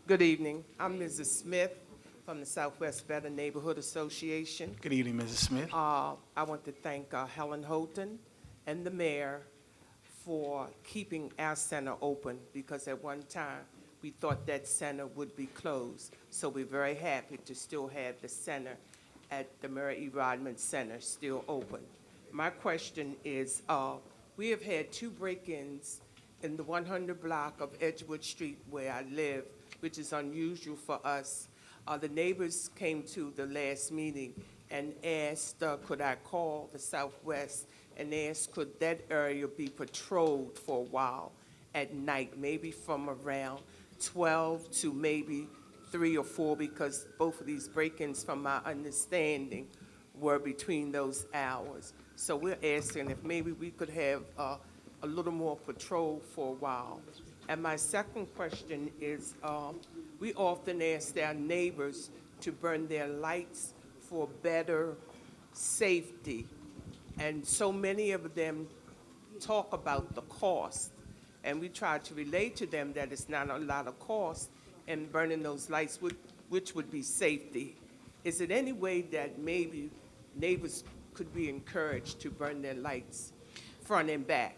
Good evening. I'm Mrs. Smith from the Southwest Better Neighborhood Association. Good evening, Mrs. Smith. I want to thank Helen Houghton and the mayor for keeping our center open, because at one time we thought that center would be closed. So we're very happy to still have the center at the Mary E. Rodman Center still open. My question is, we have had 2 break-ins in the 100 block of Edgewood Street where I live, which is unusual for us. The neighbors came to the last meeting and asked, could I call the Southwest and ask, could that area be patrolled for a while at night, maybe from around 12 to maybe 3 or 4, because both of these break-ins, from my understanding, were between those hours. So we're asking if maybe we could have a little more patrol for a while. And my second question is, we often ask our neighbors to burn their lights for better safety. And so many of them talk about the cost. And we try to relate to them that it's not a lot of cost in burning those lights, which would be safety. Is it any way that maybe neighbors could be encouraged to burn their lights front and back?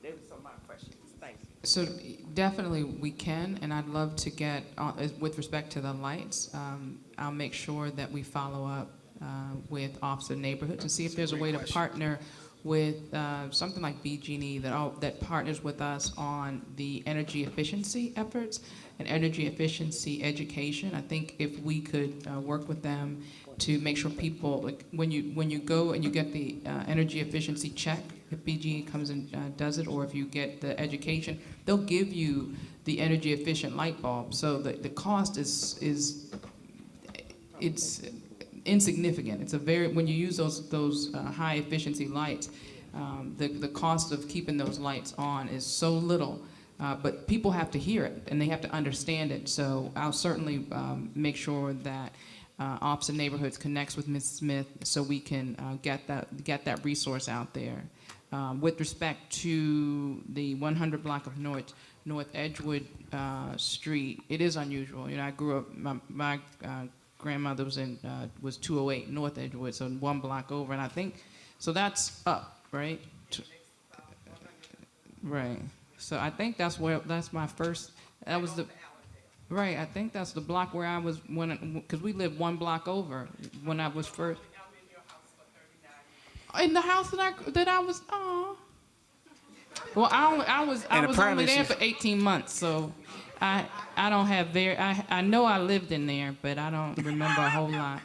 Those are my questions. Thanks. So definitely we can, and I'd love to get, with respect to the lights, I'll make sure that we follow up with Officer Neighborhoods and see if there's a way to partner with something like BG&E that partners with us on the energy efficiency efforts and energy efficiency education. I think if we could work with them to make sure people, like when you go and you get the energy efficiency check, if BG comes and does it, or if you get the education, they'll give you the energy efficient light bulb. So the cost is it's insignificant. It's when you use those high efficiency lights, the cost of keeping those lights on is so little. But people have to hear it and they have to understand it. So I'll certainly make sure that Officer Neighborhoods connects with Ms. Smith so we can get that resource out there. With respect to the 100 block of North Edgewood Street, it is unusual. You know, I grew up. My grandmother was 208 North Edgewood, so 1 block over, and I think so. That's up, right? Right. So I think that's my first. That was the. Right. I think that's the block where I was because we lived 1 block over when I was first. In the house that I was, well, I was only there for 18 months, so I don't have I know I lived in there, but I don't remember a whole lot.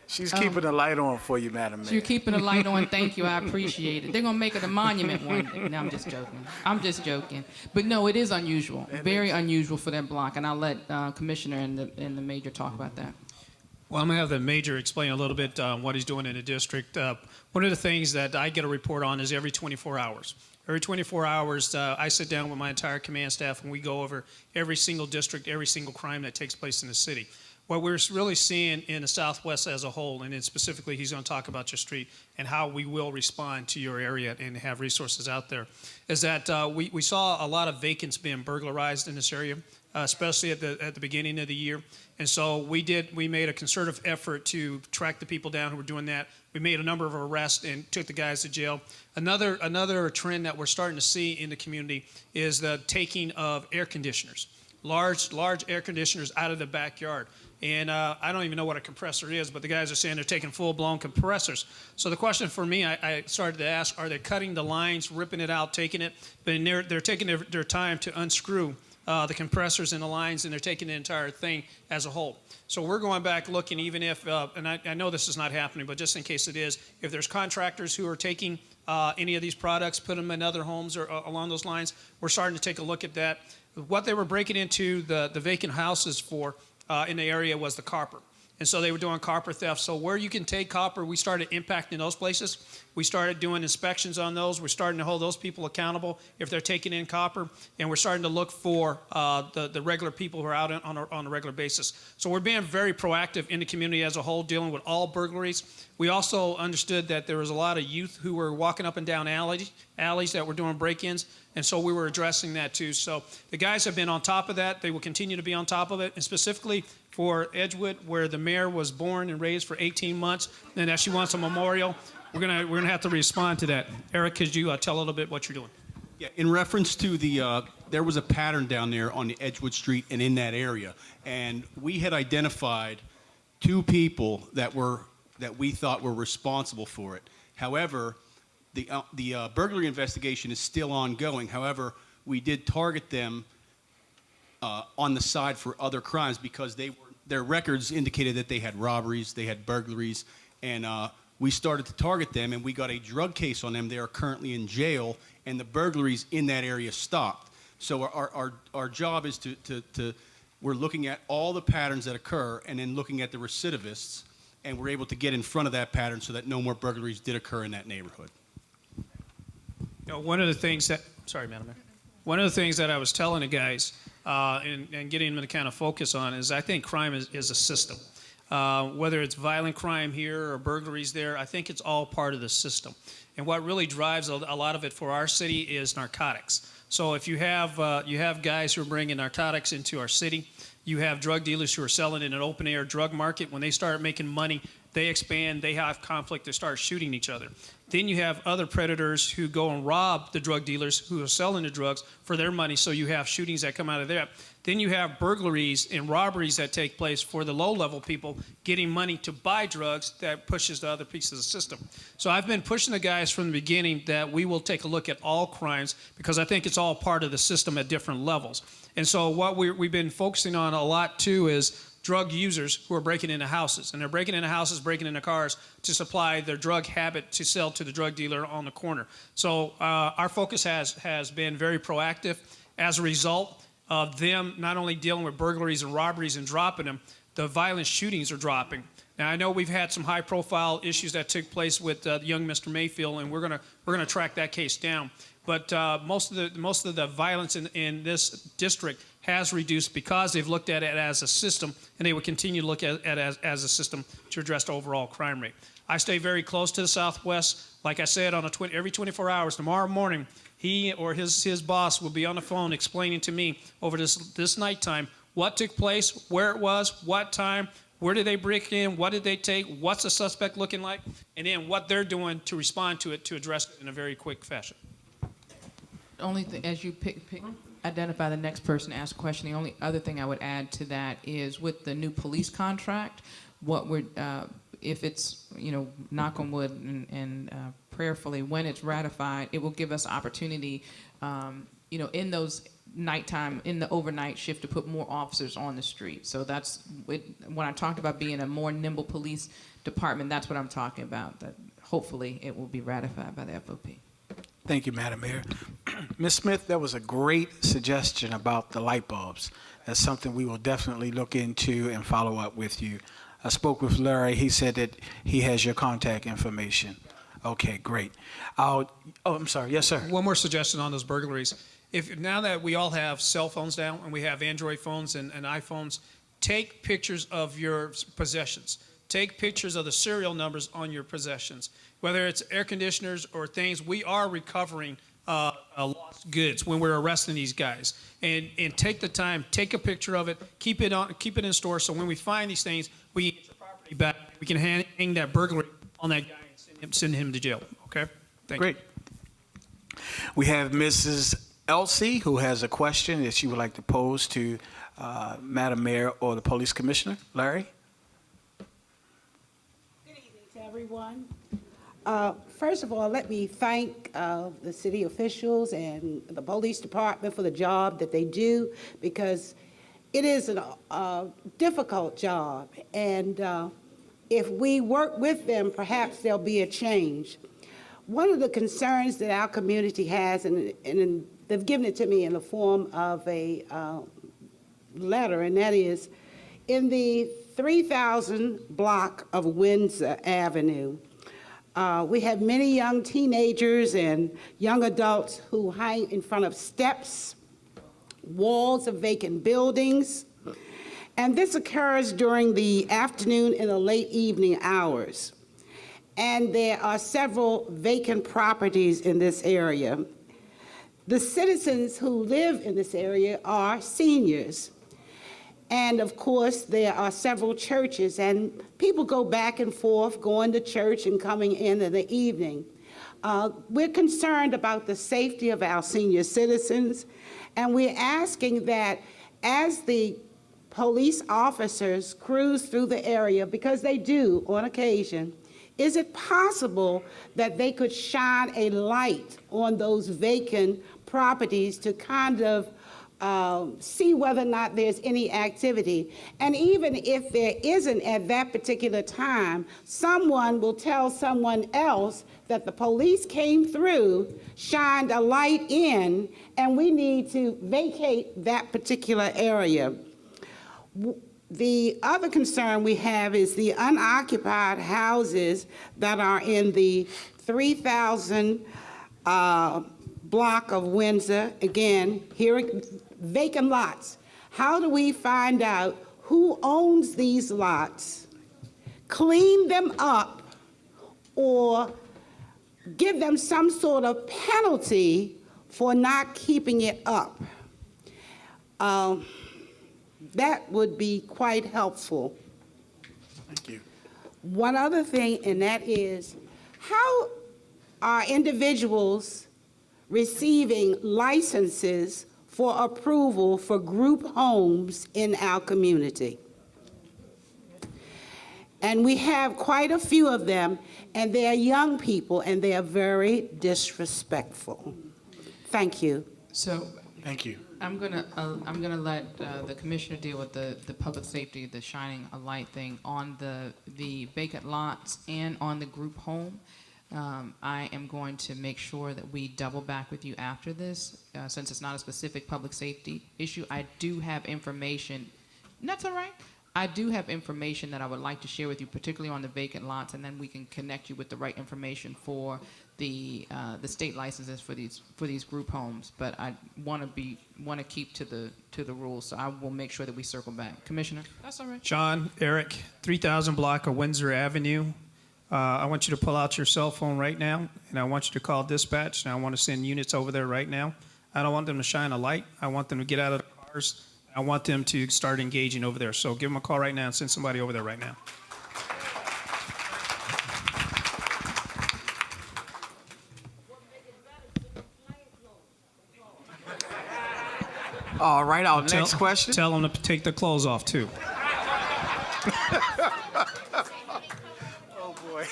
She's keeping the light on for you, Madam Mayor. So you're keeping the light on. Thank you. I appreciate it. They're gonna make it a monument one day. No, I'm just joking. I'm just joking. But no, it is unusual. Very unusual for that block, and I'll let Commissioner and the Major talk about that. Well, I'm going to have the Major explain a little bit what he's doing in the district. One of the things that I get a report on is every 24 hours. Every 24 hours, I sit down with my entire command staff and we go over every single district, every single crime that takes place in the city. What we're really seeing in the Southwest as a whole, and then specifically he's going to talk about your street and how we will respond to your area and have resources out there, is that we saw a lot of vacants being burglarized in this area, especially at the beginning of the year. And so we made a concerted effort to track the people down who were doing that. We made a number of arrests and took the guys to jail. Another trend that we're starting to see in the community is the taking of air conditioners, large air conditioners out of the backyard. And I don't even know what a compressor is, but the guys are saying they're taking full-blown compressors. So the question for me, I started to ask, are they cutting the lines, ripping it out, taking it? But they're taking their time to unscrew the compressors and the lines, and they're taking the entire thing as a whole. So we're going back looking, even if, and I know this is not happening, but just in case it is, if there's contractors who are taking any of these products, put them in other homes or along those lines, we're starting to take a look at that. What they were breaking into the vacant houses for in the area was the copper. And so they were doing copper theft. So where you can take copper, we started impacting those places. We started doing inspections on those. We're starting to hold those people accountable if they're taking in copper. And we're starting to look for the regular people who are out on a regular basis. So we're being very proactive in the community as a whole, dealing with all burglaries. We also understood that there was a lot of youth who were walking up and down alleys that were doing break-ins. And so we were addressing that too. So the guys have been on top of that. They will continue to be on top of it. And specifically for Edgewood, where the mayor was born and raised for 18 months, and that she wants a memorial, we're gonna have to respond to that. Eric, could you tell a little bit what you're doing? Yeah, in reference to the, there was a pattern down there on the Edgewood Street and in that area, and we had identified 2 people that we thought were responsible for it. However, the burglary investigation is still ongoing. However, we did target them on the side for other crimes because their records indicated that they had robberies, they had burglaries, and we started to target them, and we got a drug case on them. They are currently in jail, and the burglaries in that area stopped. So our job is we're looking at all the patterns that occur and then looking at the recidivists, and we're able to get in front of that pattern so that no more burglaries did occur in that neighborhood. You know, one of the things that I was telling the guys and getting them to kind of focus on is I think crime is a system. Whether it's violent crime here or burglaries there, I think it's all part of the system. And what really drives a lot of it for our city is narcotics. So if you have guys who are bringing narcotics into our city, you have drug dealers who are selling in an open air drug market. When they start making money, they expand, they have conflict, they start shooting each other. Then you have other predators who go and rob the drug dealers who are selling the drugs for their money, so you have shootings that come out of there. Then you have burglaries and robberies that take place for the low-level people getting money to buy drugs that pushes the other pieces of the system. So I've been pushing the guys from the beginning that we will take a look at all crimes because I think it's all part of the system at different levels. And so what we've been focusing on a lot, too, is drug users who are breaking into houses. And they're breaking into houses, breaking into cars to supply their drug habit to sell to the drug dealer on the corner. So our focus has been very proactive. As a result of them not only dealing with burglaries and robberies and dropping them, the violent shootings are dropping. Now, I know we've had some high-profile issues that took place with young Mr. Mayfield, and we're gonna track that case down. But most of the violence in this district has reduced because they've looked at it as a system, and they will continue to look at it as a system to address the overall crime rate. I stay very close to the Southwest. Like I said, on every 24 hours, tomorrow morning, he or his boss will be on the phone explaining to me over this nighttime what took place, where it was, what time, where did they break in, what did they take, what's the suspect looking like, and then what they're doing to respond to it to address it in a very quick fashion. Only thing, as you identify the next person to ask a question, the only other thing I would add to that is with the new police contract, what we're, if it's, knock on wood and prayerfully, when it's ratified, it will give us opportunity, in those nighttime, in the overnight shift to put more officers on the street. So that's, when I talked about being a more nimble police department, that's what I'm talking about, that hopefully it will be ratified by the FOP. Thank you, Madam Mayor. Ms. Smith, that was a great suggestion about the light bulbs. That's something we will definitely look into and follow up with you. I spoke with Larry. He said that he has your contact information. Okay, great. I'm sorry. Yes, sir. One more suggestion on those burglaries. Now that we all have cell phones now and we have Android phones and iPhones, take pictures of your possessions. Take pictures of the serial numbers on your possessions. Whether it's air conditioners or things, we are recovering lost goods when we're arresting these guys. And take the time, take a picture of it, keep it in store, so when we find these things, we get the property back. We can hang that burglary on that guy and send him to jail. Okay? Thank you. Great. We have Mrs. Elsie, who has a question that she would like to pose to Madam Mayor or the Police Commissioner. Larry? Good evening to everyone. First of all, let me thank the city officials and the police department for the job that they do, because it is a difficult job. And if we work with them, perhaps there'll be a change. One of the concerns that our community has, and they've given it to me in the form of a letter, and that is, in the 3000 block of Windsor Avenue, we have many young teenagers and young adults who hang in front of steps, walls of vacant buildings, and this occurs during the afternoon and the late evening hours. And there are several vacant properties in this area. The citizens who live in this area are seniors. And of course, there are several churches, and people go back and forth, going to church and coming in the evening. We're concerned about the safety of our senior citizens, and we're asking that as the police officers cruise through the area, because they do on occasion, is it possible that they could shine a light on those vacant properties to kind of see whether or not there's any activity? And even if there isn't at that particular time, someone will tell someone else that the police came through, shined a light in, and we need to vacate that particular area. The other concern we have is the unoccupied houses that are in the 3000 block of Windsor. Again, here, vacant lots. How do we find out who owns these lots, clean them up, or give them some sort of penalty for not keeping it up? That would be quite helpful. Thank you. One other thing, and that is, how are individuals receiving licenses for approval for group homes in our community? And we have quite a few of them, and they're young people, and they are very disrespectful. Thank you. So Thank you. I'm gonna let the commissioner deal with the public safety, the shining a light thing on the vacant lots and on the group home. I am going to make sure that we double back with you after this, since it's not a specific public safety issue. I do have information. That's all right. I do have information that I would like to share with you, particularly on the vacant lots, and then we can connect you with the right information for the state licenses for these group homes. But I want to keep to the rules, so I will make sure that we circle back. Commissioner, that's all right. John, Eric, 3000 block of Windsor Avenue. I want you to pull out your cell phone right now, and I want you to call dispatch, and I want to send units over there right now. I don't want them to shine a light. I want them to get out of the cars. I want them to start engaging over there. So give them a call right now and send somebody over there right now. All right, our next question. Tell them to take their clothes off, too. Oh, boy.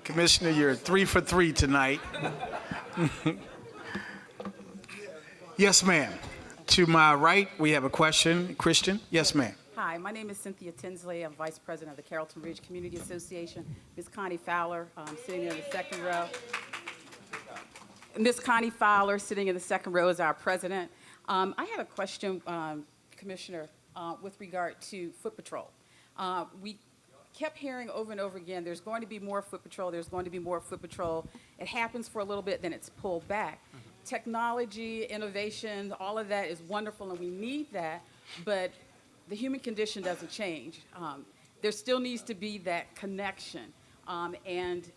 Commissioner, you're 3 for 3 tonight. Yes, ma'am. To my right, we have a question. Christian? Yes, ma'am. Hi, my name is Cynthia Tinsley. I'm Vice President of the Carrollton Ridge Community Association. Ms. Connie Fowler, sitting in the second row. Ms. Connie Fowler, sitting in the second row, is our president. I had a question, Commissioner, with regard to Foot Patrol. We kept hearing over and over again, there's going to be more Foot Patrol, there's going to be more Foot Patrol. It happens for a little bit, then it's pulled back. Technology, innovation, all of that is wonderful, and we need that, but the human condition doesn't change. There still needs to be that connection, and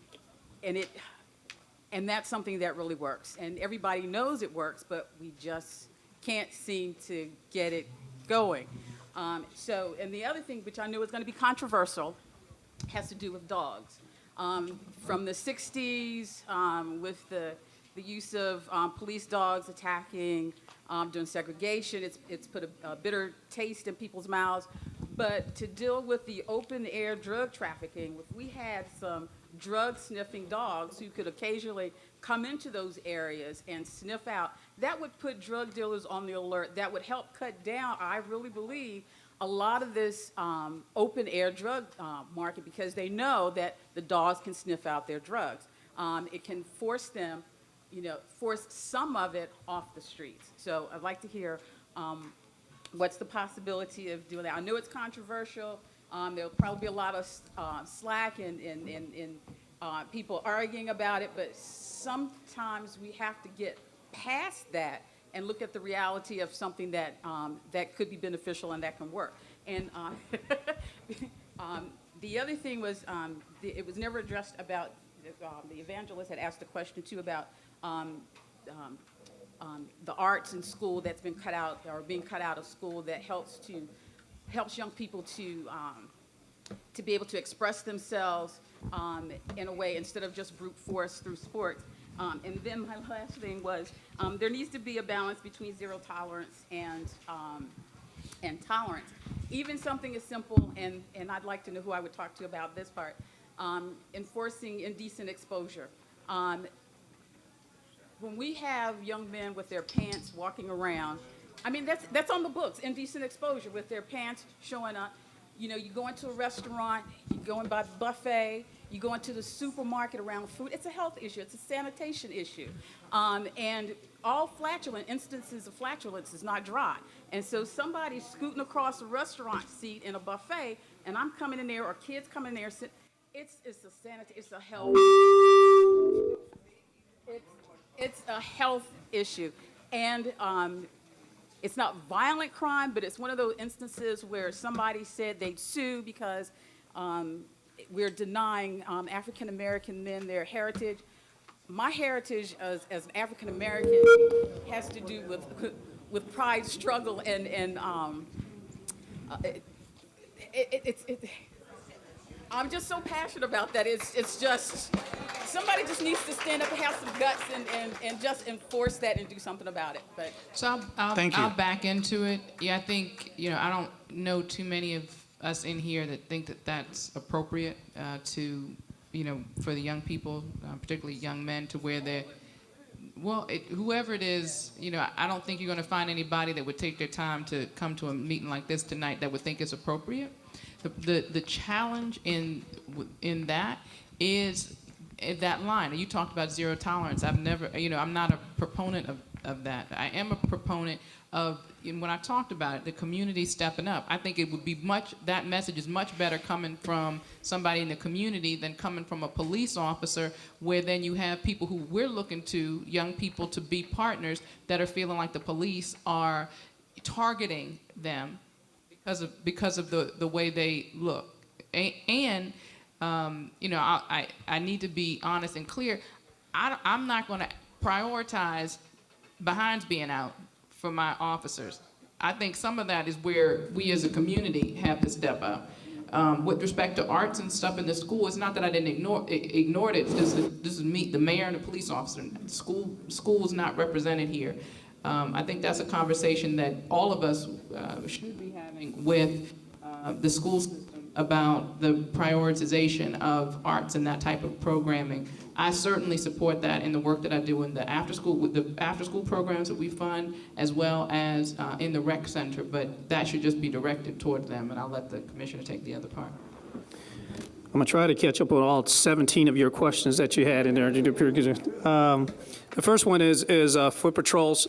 that's something that really works. And everybody knows it works, but we just can't seem to get it going. And the other thing, which I know is going to be controversial, has to do with dogs. From the 60s, with the the use of police dogs attacking, doing segregation. It's put a bitter taste in people's mouths. But to deal with the open-air drug trafficking, if we had some drug-sniffing dogs who could occasionally come into those areas and sniff out, that would put drug dealers on the alert. That would help cut down, I really believe, a lot of this open-air drug market, because they know that the dogs can sniff out their drugs. It can force them, force some of it off the streets. So I'd like to hear what's the possibility of doing that. I know it's controversial. There'll probably be a lot of slack and people arguing about it, but sometimes we have to get past that and look at the reality of something that that could be beneficial and that can work. And the other thing was, it was never addressed about, the evangelist had asked a question too about the arts in school that's been cut out, or being cut out of school, that helps young people to be able to express themselves in a way instead of just brute force through sports. And then my last thing was, there needs to be a balance between zero tolerance and tolerance. Even something as simple, and I'd like to know who I would talk to about this part, enforcing indecent exposure. When we have young men with their pants walking around, I mean, that's on the books, indecent exposure, with their pants showing up. You go into a restaurant, you go in by the buffet, you go into the supermarket around food. It's a health issue. It's a sanitation issue. And all instances of flatulence is not dry. And so somebody's scooting across a restaurant seat in a buffet, and I'm coming in there, or kids coming in there, it's a health. It's a health issue. And it's not violent crime, but it's one of those instances where somebody said they'd sue because we're denying African American men their heritage. My heritage as an African American has to do with pride, struggle, and I'm just so passionate about that. It's just, somebody just needs to stand up and have some guts and just enforce that and do something about it. But so I'll back into it. Yeah, I think, I don't know too many of us in here that think that that's appropriate to, for the young people, particularly young men, to where they're, whoever it is, I don't think you're going to find anybody that would take their time to come to a meeting like this tonight that would think it's appropriate. The challenge in that is that line. And you talked about zero tolerance. I've never, I'm not a proponent of that. I am a proponent of, when I talked about it, the community stepping up. I think it would be that message is much better coming from somebody in the community than coming from a police officer, where then you have people who we're looking to, young people, to be partners that are feeling like the police are targeting them because of the way they look. And I need to be honest and clear. I'm not going to prioritize behinds being out for my officers. I think some of that is where we as a community have to step up. With respect to arts and stuff in the school, it's not that I didn't ignore it. This is me, the mayor and the police officer. School is not represented here. I think that's a conversation that all of us should be having with the school system about the prioritization of arts and that type of programming. I certainly support that in the work that I do in the after-school programs that we fund, as well as in the rec center, but that should just be directed toward them, and I'll let the commissioner take the other part. I'm going to try to catch up on all 17 of your questions that you had in there. The first one is foot patrols.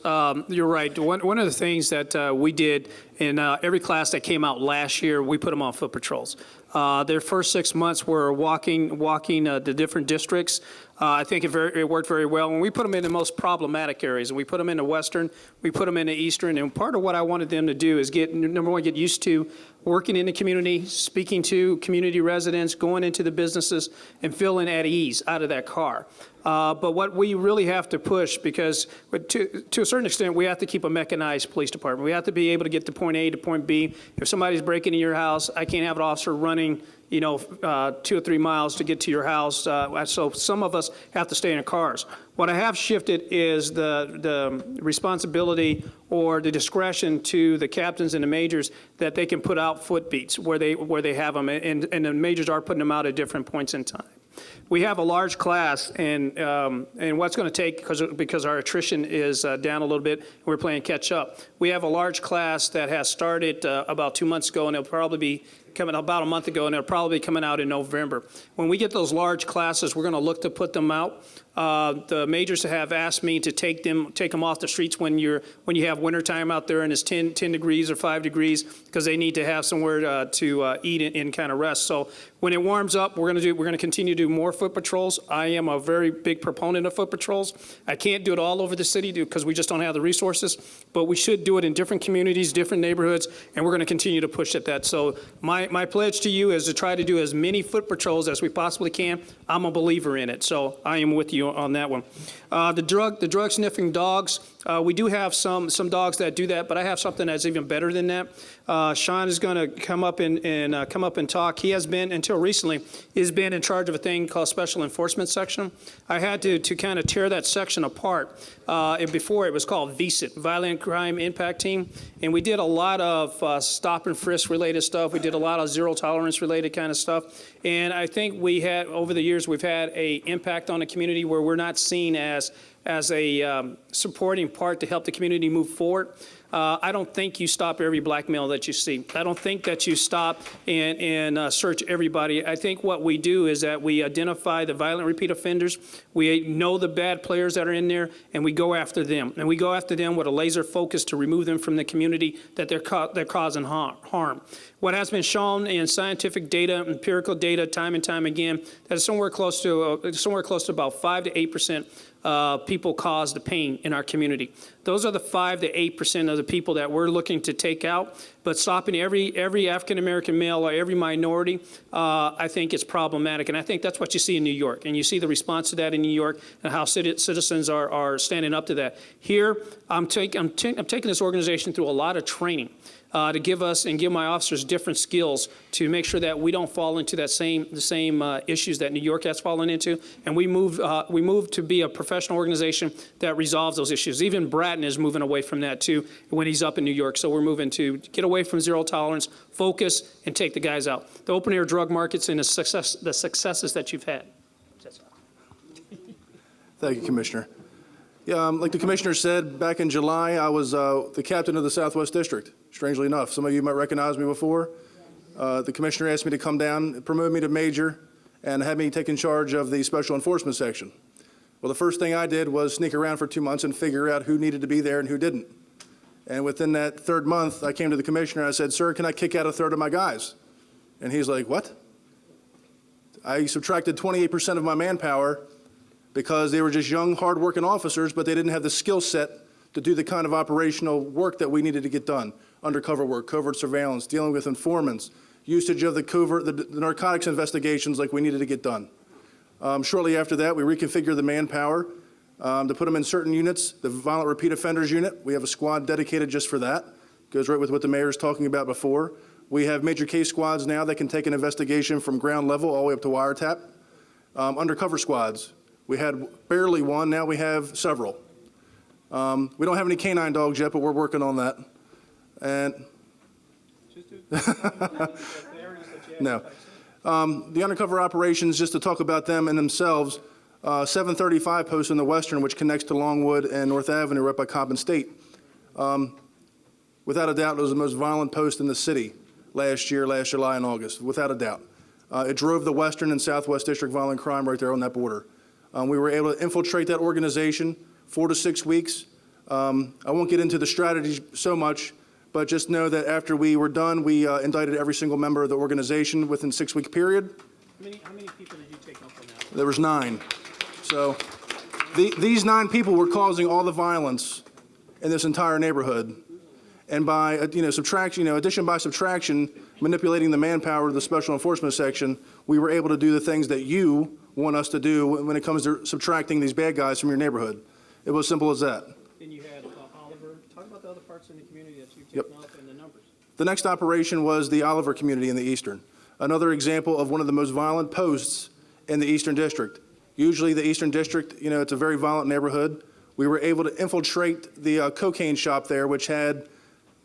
You're right. One of the things that we did in every class that came out last year, we put them on foot patrols. Their first 6 months were walking the different districts. I think it worked very well. When we put them in the most problematic areas, and we put them in the Western, we put them in the Eastern, and part of what I wanted them to do is number one, get used to working in the community, speaking to community residents, going into the businesses, and feeling at ease out of that car. But what we really have to push, because to a certain extent, we have to keep a mechanized police department. We have to be able to get to point A to point B. If somebody's breaking in your house, I can't have an officer running 2 or 3 miles to get to your house. So some of us have to stay in our cars. What I have shifted is the responsibility or the discretion to the captains and the majors that they can put out foot beats where they have them, and the majors are putting them out at different points in time. We have a large class, and what's going to take, because our attrition is down a little bit, and we're playing catch up. We have a large class that has started about 2 months ago, and it'll probably be coming about a month ago, and it'll probably be coming out in November. When we get those large classes, we're going to look to put them out. The majors have asked me to take them off the streets when you have wintertime out there and it's 10 degrees or 5 degrees, because they need to have somewhere to eat and kind of rest. So when it warms up, we're going to continue to do more foot patrols. I am a very big proponent of foot patrols. I can't do it all over the city because we just don't have the resources, but we should do it in different communities, different neighborhoods, and we're going to continue to push at that. So my pledge to you is to try to do as many foot patrols as we possibly can. I'm a believer in it, so I am with you on that one. The drug sniffing dogs, we do have some dogs that do that, but I have something that's even better than that. Sean is going to come up and talk. He has been, until recently, has been in charge of a thing called Special Enforcement Section. I had to kind of tear that section apart. Before it was called VCIT, Violent Crime Impact Team, and we did a lot of stop and frisk related stuff. We did a lot of zero tolerance related kind of stuff, and I think over the years we've had a impact on the community where we're not seen as a supporting part to help the community move forward. I don't think you stop every black male that you see. I don't think that you stop and search everybody. I think what we do is that we identify the violent repeat offenders. We know the bad players that are in there, and we go after them. And we go after them with a laser focus to remove them from the community that they're causing harm. What has been shown in scientific data, empirical data, time and time again, that is somewhere close to about 5 to 8% people cause the pain in our community. Those are the 5 to 8% of the people that we're looking to take out. But stopping every African-American male or every minority, I think is problematic. And I think that's what you see in New York. And you see the response to that in New York and how citizens are standing up to that. Here, I'm taking this organization through a lot of training. To give my officers different skills to make sure that we don't fall into the same issues that New York has fallen into, and we move to be a professional organization that resolves those issues. Even Bratton is moving away from that too when he's up in New York. So we're moving to get away from zero tolerance, focus, and take the guys out. The open air drug markets and the successes that you've had. Thank you, Commissioner. Yeah, like the Commissioner said, back in July, I was the captain of the Southwest District, strangely enough. Some of you might recognize me before. The Commissioner asked me to come down, promote me to major, and had me take in charge of the Special Enforcement Section. Well, the first thing I did was sneak around for 2 months and figure out who needed to be there and who didn't. And within that third month, I came to the Commissioner and I said, "Sir, can I kick out a third of my guys?" And he's like, "What?" I subtracted 28% of my manpower because they were just young, hard-working officers, but they didn't have the skill set to do the kind of operational work that we needed to get done. Undercover work, covert surveillance, dealing with informants, usage of the narcotics investigations like we needed to get done. Shortly after that, we reconfigured the manpower to put them in certain units. The Violent Repeat Offenders Unit, we have a squad dedicated just for that. Goes right with what the mayor was talking about before. We have major case squads now that can take an investigation from ground level all the way up to wiretap. Undercover squads. We had barely one, now we have several. We don't have any canine dogs yet, but we're working on that. And no. The undercover operations, just to talk about them and themselves, 735 post in the Western, which connects to Longwood and North Avenue right by Cobb and State. Without a doubt, it was the most violent post in the city last July and August, without a doubt. It drove the Western and Southwest District violent crime right there on that border. We were able to infiltrate that organization 4 to 6 weeks. I won't get into the strategy so much, but just know that after we were done, we indicted every single member of the organization within a 6-week period. How many people did you take up on that? There was 9. So these 9 people were causing all the violence in this entire neighborhood. And by addition by subtraction, manipulating the manpower of the Special Enforcement Section, we were able to do the things that you want us to do when it comes to subtracting these bad guys from your neighborhood. It was simple as that. Then you had Oliver. Talk about the other parts in the community that you've taken up and the numbers. The next operation was the Oliver community in the Eastern. Another example of one of the most violent posts in the Eastern District. Usually the Eastern District, it's a very violent neighborhood. We were able to infiltrate the cocaine shop there, which had,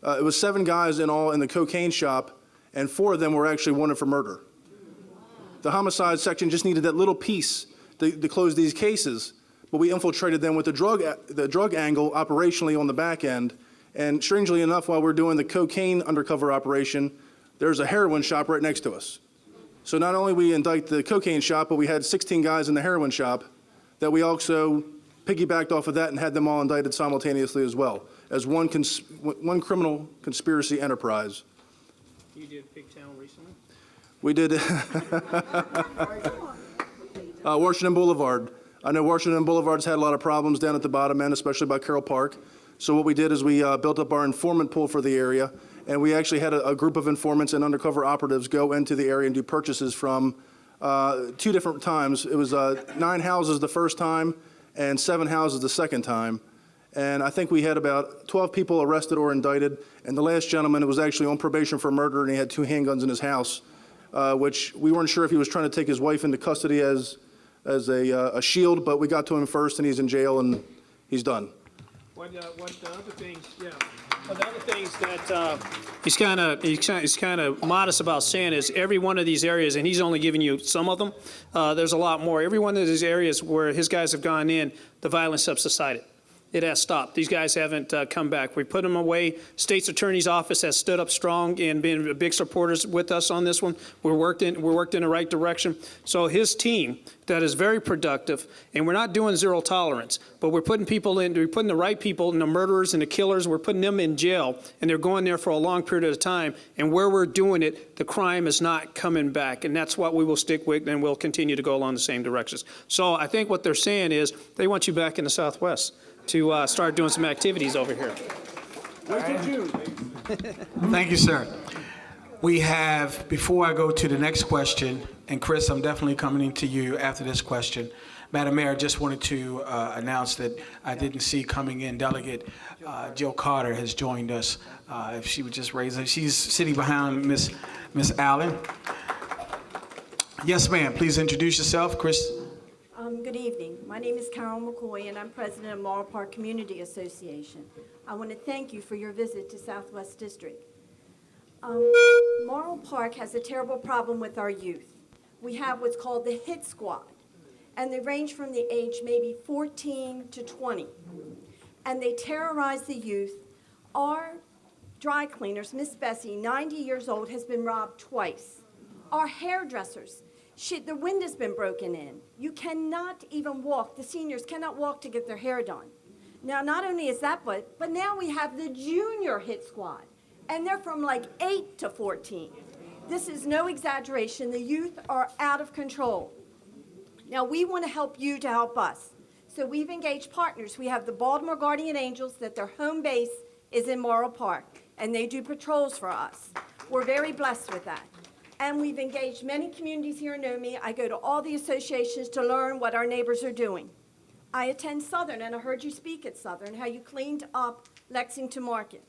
it was 7 guys in all in the cocaine shop, and 4 of them were actually wanted for murder. The homicide section just needed that little piece to close these cases, but we infiltrated them with the drug angle operationally on the back end. And strangely enough, while we're doing the cocaine undercover operation, there's a heroin shop right next to us. So not only we indict the cocaine shop, but we had 16 guys in the heroin shop that we also piggybacked off of that and had them all indicted simultaneously as well, as one criminal conspiracy enterprise. You did Pigtown recently? We did Washington Boulevard. I know Washington Boulevard's had a lot of problems down at the bottom end, especially by Carroll Park. So what we did is we built up our informant pool for the area, and we actually had a group of informants and undercover operatives go into the area and do purchases from 2 different times. It was 9 houses the first time and 7 houses the second time. And I think we had about 12 people arrested or indicted. And the last gentleman was actually on probation for murder, and he had 2 handguns in his house, which we weren't sure if he was trying to take his wife into custody as a shield, but we got to him first, and he's in jail, and he's done. One of the other things, one of the other things that he's kind of modest about saying is every one of these areas, and he's only giving you some of them. There's a lot more. Every one of these areas where his guys have gone in, the violence has subsided. It has stopped. These guys haven't come back. We put them away. State's Attorney's Office has stood up strong and been big supporters with us on this one. We're worked in the right direction. So his team, that is very productive, and we're not doing zero tolerance, but we're putting people in, we're putting the right people, and the murderers and the killers, we're putting them in jail, and they're going there for a long period of time. And where we're doing it, the crime is not coming back, and that's what we will stick with, and we'll continue to go along the same directions. So I think what they're saying is they want you back in the Southwest to start doing some activities over here. Wait till June. Thank you, sir. We have, before I go to the next question, and Chris, I'm definitely coming to you after this question. Madam Mayor, I just wanted to announce that I didn't see coming in Delegate Jill Carter has joined us. If she would just raise her, she's sitting behind Miss Allen. Yes, ma'am. Please introduce yourself, Chris. Good evening. My name is Carol McCoy, and I'm president of Morrow Park Community Association. I want to thank you for your visit to Southwest District. Morrow Park has a terrible problem with our youth. We have what's called the hit squad, and they range from the age maybe 14 to 20. And they terrorize the youth. Our dry cleaners, Miss Bessie, 90 years old, has been robbed twice. Our hairdressers, the window's been broken in. You cannot even walk. The seniors cannot walk to get their hair done. Now, not only is that, but now we have the junior hit squad, and they're from like 8 to 14. This is no exaggeration. The youth are out of control. Now, we want to help you to help us. So we've engaged partners. We have the Baltimore Guardian Angels, that their home base is in Morrow Park, and they do patrols for us. We're very blessed with that. And we've engaged many communities here in Nomi. I go to all the associations to learn what our neighbors are doing. I attend Southern, and I heard you speak at Southern, how you cleaned up Lexington Market.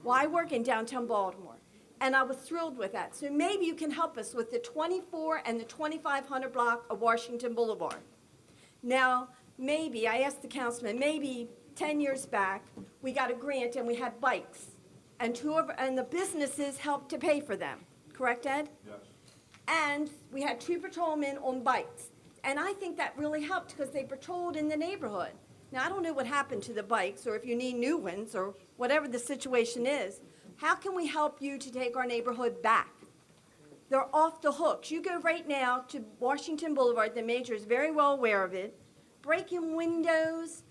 Well, I work in downtown Baltimore, and I was thrilled with that. So maybe you can help us with the 24 and the 2500 block of Washington Boulevard. Now, maybe, I asked the councilman, maybe 10 years back, we got a grant and we had bikes, and the businesses helped to pay for them. Correct, Ed? Yes. And we had 2 patrolmen on bikes. And I think that really helped because they patrolled in the neighborhood. Now, I don't know what happened to the bikes or if you need new ones or whatever the situation is. How can we help you to take our neighborhood back? They're off the hooks. You go right now to Washington Boulevard. The mayor is very well aware of it. Breaking windows.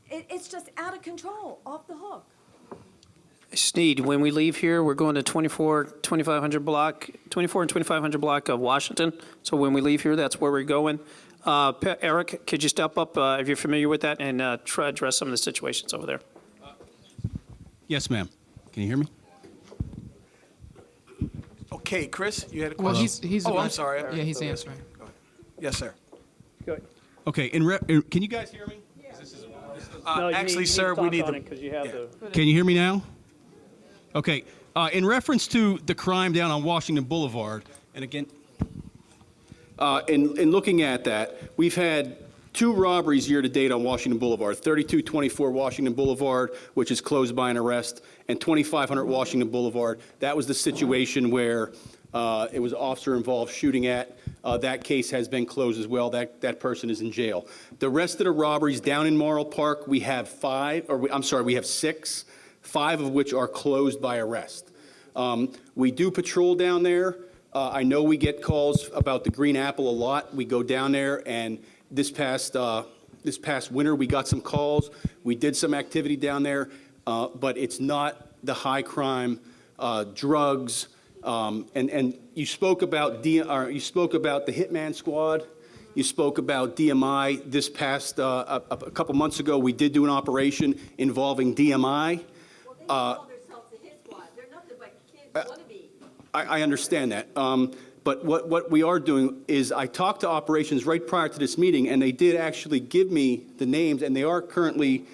It's just out of control, off the hook. Sneed, when we leave here, we're going to 24 and 2500 block of Washington. So when we leave here, that's where we're going. Eric, could you step up, if you're familiar with that, and try to address some of the situations over there? Yes, ma'am. Can you hear me? Okay, Chris, you had a Well, question? he's I'm sorry. Yeah, he's answering. Go ahead. Yes, sir. Go ahead. Okay, can you guys hear me? No, you Actually, need sir, to we talk need on the- it 'cause you have the. Can you hear me now? Okay. In reference to the crime down on Washington Boulevard, And again, in looking at that, we've had 2 robberies year-to-date on Washington Boulevard, 3224 Washington Boulevard, which is closed by an arrest, and 2500 Washington Boulevard. That was the situation where it was officer-involved shooting at. That case has been closed as well. That person is in jail. The rest of the robberies down in Morrill Park, we have 6, 5 of which are closed by arrest. We do patrol down there. I know we get calls about the Green Apple a lot. We go down there, and this past winter, we got some calls. We did some activity down there, but it's not the high crime, drugs, and you spoke about the Hitman Squad. You spoke about DMI. This past a couple months ago, we did do an operation involving DMI. Well, they call themselves the Hit Squad. They're nothing but kids wannabe. I understand that. But what we are doing is I talked to operations right prior to this meeting, and they did actually give me the names, and they are currently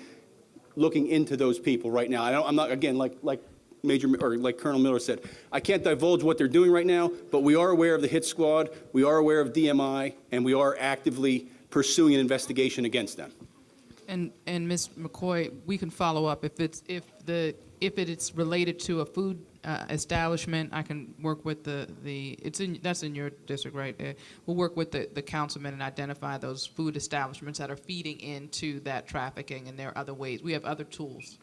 looking into those people right now. I'm not, again, like Colonel Miller said, I can't divulge what they're doing right now, but we are aware of the Hit Squad, we are aware of DMI, and we are actively pursuing an investigation against them. And Ms. McCoy, we can follow up if it is related to a food establishment. I can work with that's in your district, right? We'll work with the councilman and identify those food establishments that are feeding into that trafficking, and there are other ways. We have other tools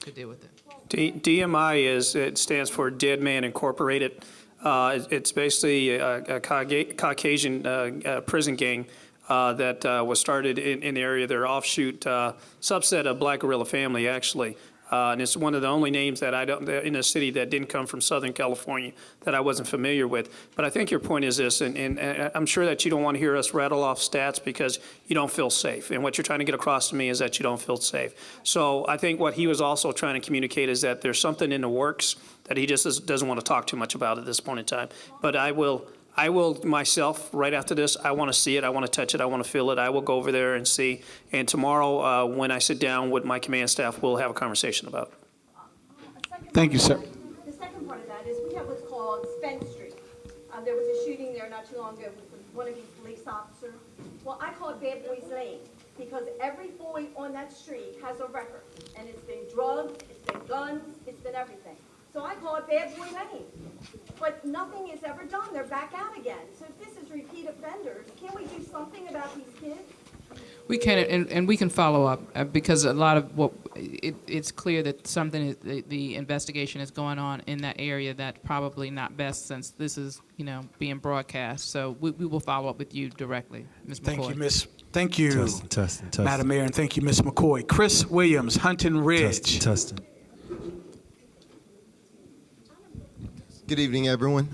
to deal with it. DMI it stands for Dead Man Incorporated. It's basically a Caucasian prison gang that was started in the area. They're offshoot subset of Black Guerrilla Family, actually. And it's one of the only names that in a city that didn't come from Southern California that I wasn't familiar with. But I think your point is this, and I'm sure that you don't want to hear us rattle off stats because you don't feel safe. And what you're trying to get across to me is that you don't feel safe. So I think what he was also trying to communicate is that there's something in the works that he just doesn't want to talk too much about at this point in time. But I will myself, right after this, I want to see it, I want to touch it, I want to feel it. I will go over there and see. And tomorrow, when I sit down with my command staff, we'll have a conversation about it. Thank you, sir. The second part of that is we have what's called Spence Street. There was a shooting there not too long ago with one of these police officers. Well, I call it Bad Boys Lane because every boy on that street has a record. And it's been drugs, it's been guns, it's been everything. So I call it Bad Boy Lane. But nothing is ever done. They're back out again. So if this is repeat offenders, can't we do something about these kids? We can, and we can follow up because a lot of it's clear that the investigation is going on in that area that's probably not best since this is, being broadcast. So we will follow up with you directly, Ms. McCoy. Thank you, Testing. Madam Mayor, and thank you, Ms. McCoy. Chris Williams, Huntington Ridge. Testing. Good evening, everyone.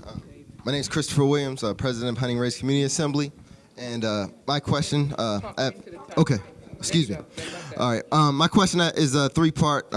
My name is Christopher Williams, President of Huntington Ridge Community Assembly. And my question, okay, excuse me. All right, my question is a 3-part.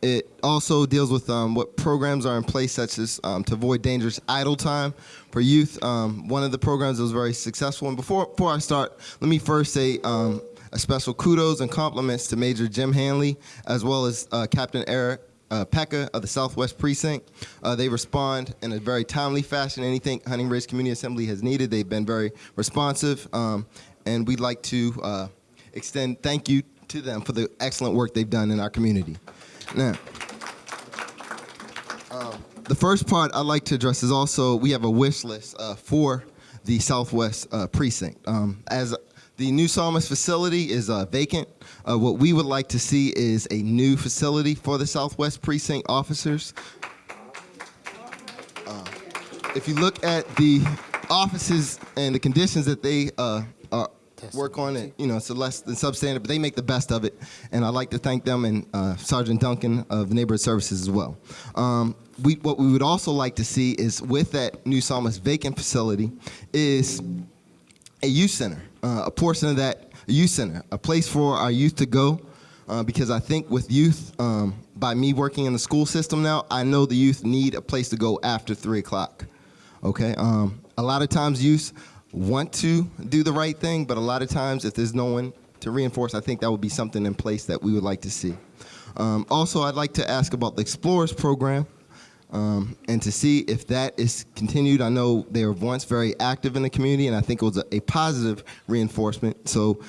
It also deals with what programs are in place, such as to avoid dangerous idle time for youth. One of the programs that was very successful. And before I start, let me first say a special kudos and compliments to Major Jim Hanley, as well as Captain Eric Pekka of the Southwest Precinct. They respond in a very timely fashion. Anything Huntington Ridge Community Assembly has needed, they've been very responsive. And we'd like to extend thank you to them for the excellent work they've done in our community. Now, the first part I'd like to address is also we have a wish list for the Southwest Precinct. As the new Psalmist facility is vacant. What we would like to see is a new facility for the Southwest Precinct officers. If you look at the offices and the conditions that they work on, it, it's less than substandard, but they make the best of it. And I'd like to thank them and Sergeant Duncan of Neighborhood Services as well. What we would also like to see is with that new Psalmist vacant facility is a youth center, a portion of that youth center, a place for our youth to go, because I think with youth, by me working in the school system now, I know the youth need a place to go after 3 o'clock, okay? A lot of times youth want to do the right thing, but a lot of times if there's no one to reinforce, I think that would be something in place that we would like to see. Also, I'd like to ask about the Explorers program. and to see if that is continued. I know they were once very active in the community, and I think it was a positive reinforcement. So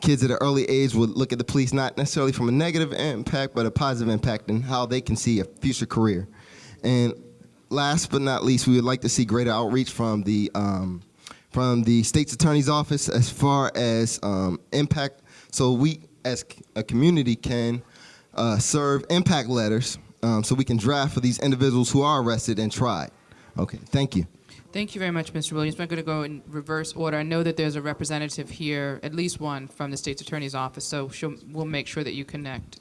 kids at an early age would look at the police not necessarily from a negative impact, but a positive impact in how they can see a future career. And last but not least, we would like to see greater outreach from the state's attorney's office as far as impact. So we, as a community, can serve impact letters so we can draft for these individuals who are arrested and tried. Okay, thank you. Thank you very much, Mr. Williams. I'm going to go in reverse order. I know that there's a representative here, at least one, from the state's attorney's office, so we'll make sure that you connect.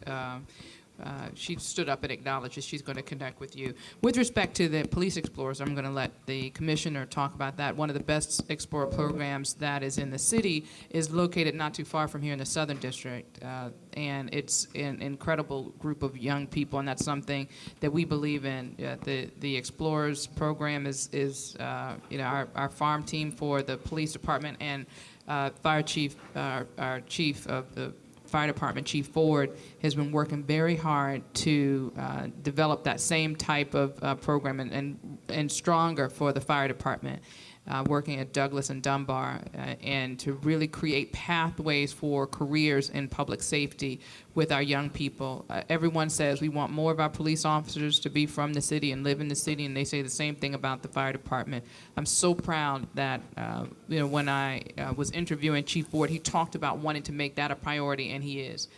She stood up and acknowledged that she's going to connect with you. With respect to the police explorers, I'm going to let the commissioner talk about that. One of the best explorer programs that is in the city is located not too far from here in the Southern District, and it's an incredible group of young people, and that's something that we believe in. The explorers program is our farm team for the police department, and fire chief, our chief of the Fire Department, Chief Ford, has been working very hard to develop that same type of program and stronger for the Fire Department, working at Douglas and Dunbar, and to really create pathways for careers in public safety with our young people. Everyone says we want more of our police officers to be from the city and live in the city, and they say the same thing about the Fire Department. I'm so proud that when I was interviewing Chief Ford, he talked about wanting to make that a priority, and he is.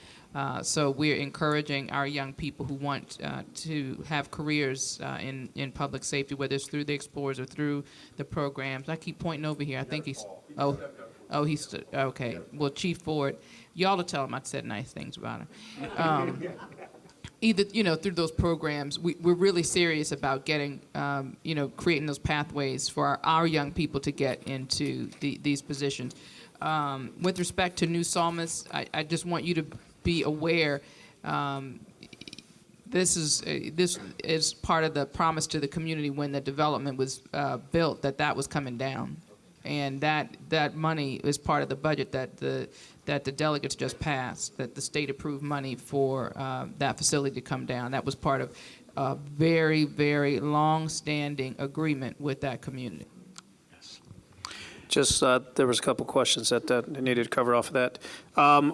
So we're encouraging our young people who want to have careers in public safety, whether it's through the Explorers or through the programs. I keep pointing over here. I think he's, he's, okay. Well, Chief Ford, y'all will tell him I said nice things about him. Either, through those programs, we're really serious about getting, creating those pathways for our young people to get into these positions. With respect to new psalmists, I just want you to be aware, this is part of the promise to the community when the development was built, that was coming down, and that money is part of the budget that the delegates just passed, that the state approved money for that facility to come down. That was part of a very, very long-standing agreement with that community. Just, there was a couple questions that needed to cover off of that.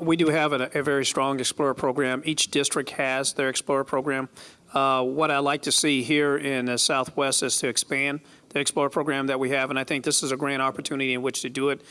We do have a very strong Explorer program. Each district has their Explorer program. What I'd like to see here in the Southwest is to expand the Explorer program that we have, and I think this is a great opportunity in which to do it.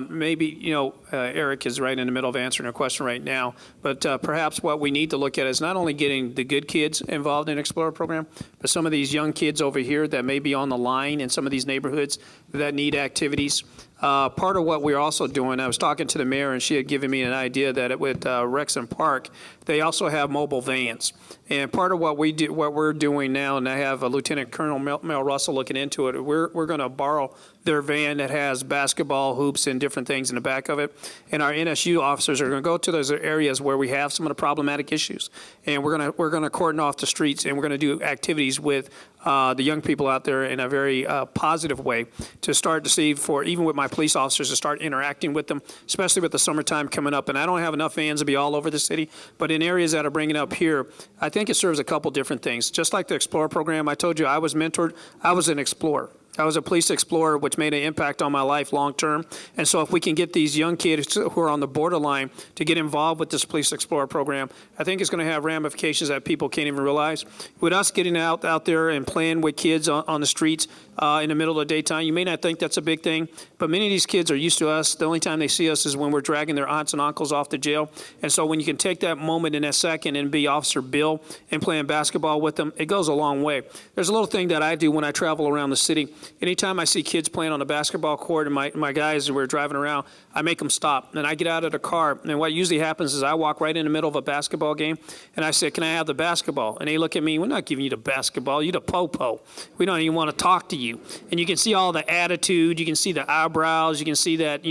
Maybe, Eric is right in the middle of answering a question right now, but perhaps what we need to look at is not only getting the good kids involved in Explorer program, but some of these young kids over here that may be on the line in some of these neighborhoods that need activities. Part of what we're also doing, I was talking to the mayor, and she had given me an idea that with Rexham Park, they also have mobile vans. And part of what we're doing now, and I have Lieutenant Colonel Mel Russell looking into it, we're going to borrow their van that has basketball hoops and different things in the back of it. And our NSU officers are going to go to those areas where we have some of the problematic issues. And we're going to cordon off the streets, and we're going to do activities with the young people out there in a very positive way to start to see, even with my police officers, to start interacting with them, especially with the summertime coming up. And I don't have enough vans to be all over the city, but in areas that are bringing up here, I think it serves a couple different things. Just like the Explorer program, I told you I was mentored. I was an explorer. I was a police explorer, which made an impact on my life long term. And so if we can get these young kids who are on the borderline to get involved with this police explorer program, I think it's going to have ramifications that people can't even realize. With us getting out there and playing with kids on the streets in the middle of the daytime, you may not think that's a big thing, but many of these kids are used to us. The only time they see us is when we're dragging their aunts and uncles off to jail. And so when you can take that moment in that second and be Officer Bill and playing basketball with them, it goes a long way. There's a little thing that I do when I travel around the city. Anytime I see kids playing on the basketball court and my guys, we're driving around, I make them stop. And I get out of the car, and what usually happens is I walk right in the middle of a basketball game, and I say, "Can I have the basketball?" And they look at me, "We're not giving you the basketball. You're the po-po. We don't even want to talk to you." you. And you can see all the attitude, you can see the eyebrows, you can see that,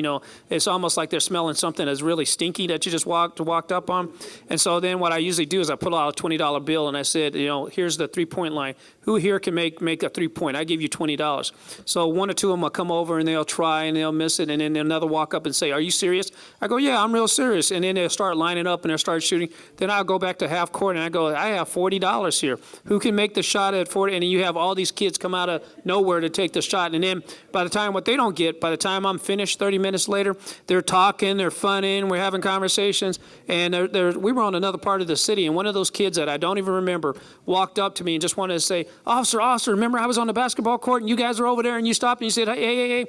it's almost like they're smelling something that's really stinky that you just walked up on. And so then what I usually do is I pull out a $20 bill and I said, here's the 3-point line. Who here can make a 3-point? I give you $20. So one or two of them will come over and they'll try and they'll miss it, and then another walk up and say, are you serious? I go, yeah, I'm real serious. And then they'll start lining up and they'll start shooting. Then I'll go back to half court and I go, I have $40 here. Who can make the shot at 40? And you have all these kids come out of nowhere to take the shot. And then by the time what they don't get, by the time I'm finished 30 minutes later, they're talking, they're funning, we're having conversations. And we were on another part of the city, and one of those kids that I don't even remember walked up to me and just wanted to say, Officer, remember I was on the basketball court and you guys were over there and you stopped and you said, hey.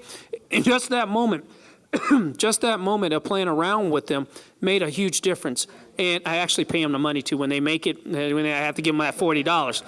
And just that moment of playing around with them made a huge difference. And I actually pay them the money too when they make it, when I have to give them that $40.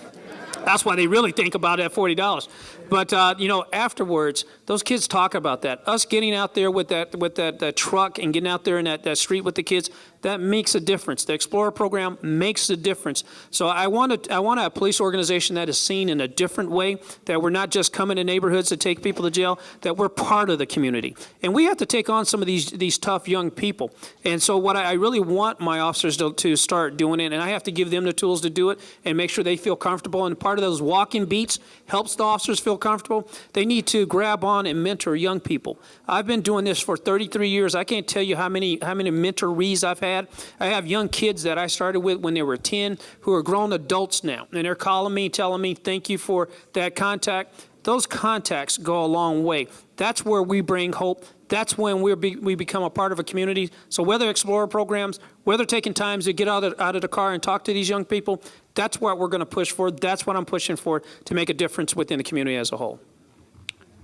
That's why they really think about that $40. But afterwards, those kids talk about that. Us getting out there with that truck and getting out there in that street with the kids, that makes a difference. The Explorer program makes a difference. So I want a police organization that is seen in a different way, that we're not just coming to neighborhoods to take people to jail, that we're part of the community. And we have to take on some of these tough young people. And so what I really want my officers to start doing it, and I have to give them the tools to do it and make sure they feel comfortable. And part of those walking beats helps the officers feel comfortable. They need to grab on and mentor young people. I've been doing this for 33 years. I can't tell you how many mentorees I've had. I have young kids that I started with when they were 10 who are grown adults now. And they're calling me, telling me, thank you for that contact. Those contacts go a long way. That's where we bring hope. That's when we become a part of a community. So whether Explorer programs, whether taking times to get out of the car and talk to these young people, that's what we're going to push for. That's what I'm pushing for to make a difference within the community as a whole.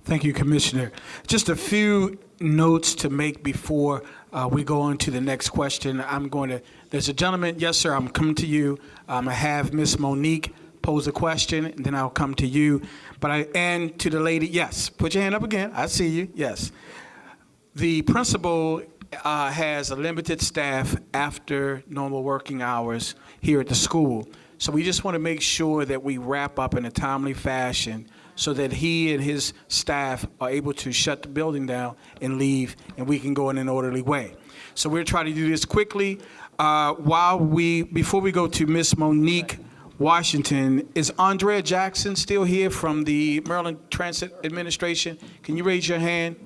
Thank you, Commissioner. Just a few notes to make before we go on to the next question. There's a gentleman, yes, sir, I'm coming to you. I have Miss Monique pose a question, and then I'll come to you. And to the lady, yes, put your hand up again. I see you, yes. The principal has a limited staff after normal working hours here at the school. So we just want to make sure that we wrap up in a timely fashion so that he and his staff are able to shut the building down and leave, and we can go in an orderly way. So we're trying to do this quickly. Before we go to Miss Monique Washington, is Andrea Jackson still here from the Maryland Transit Administration? Can you raise your hand?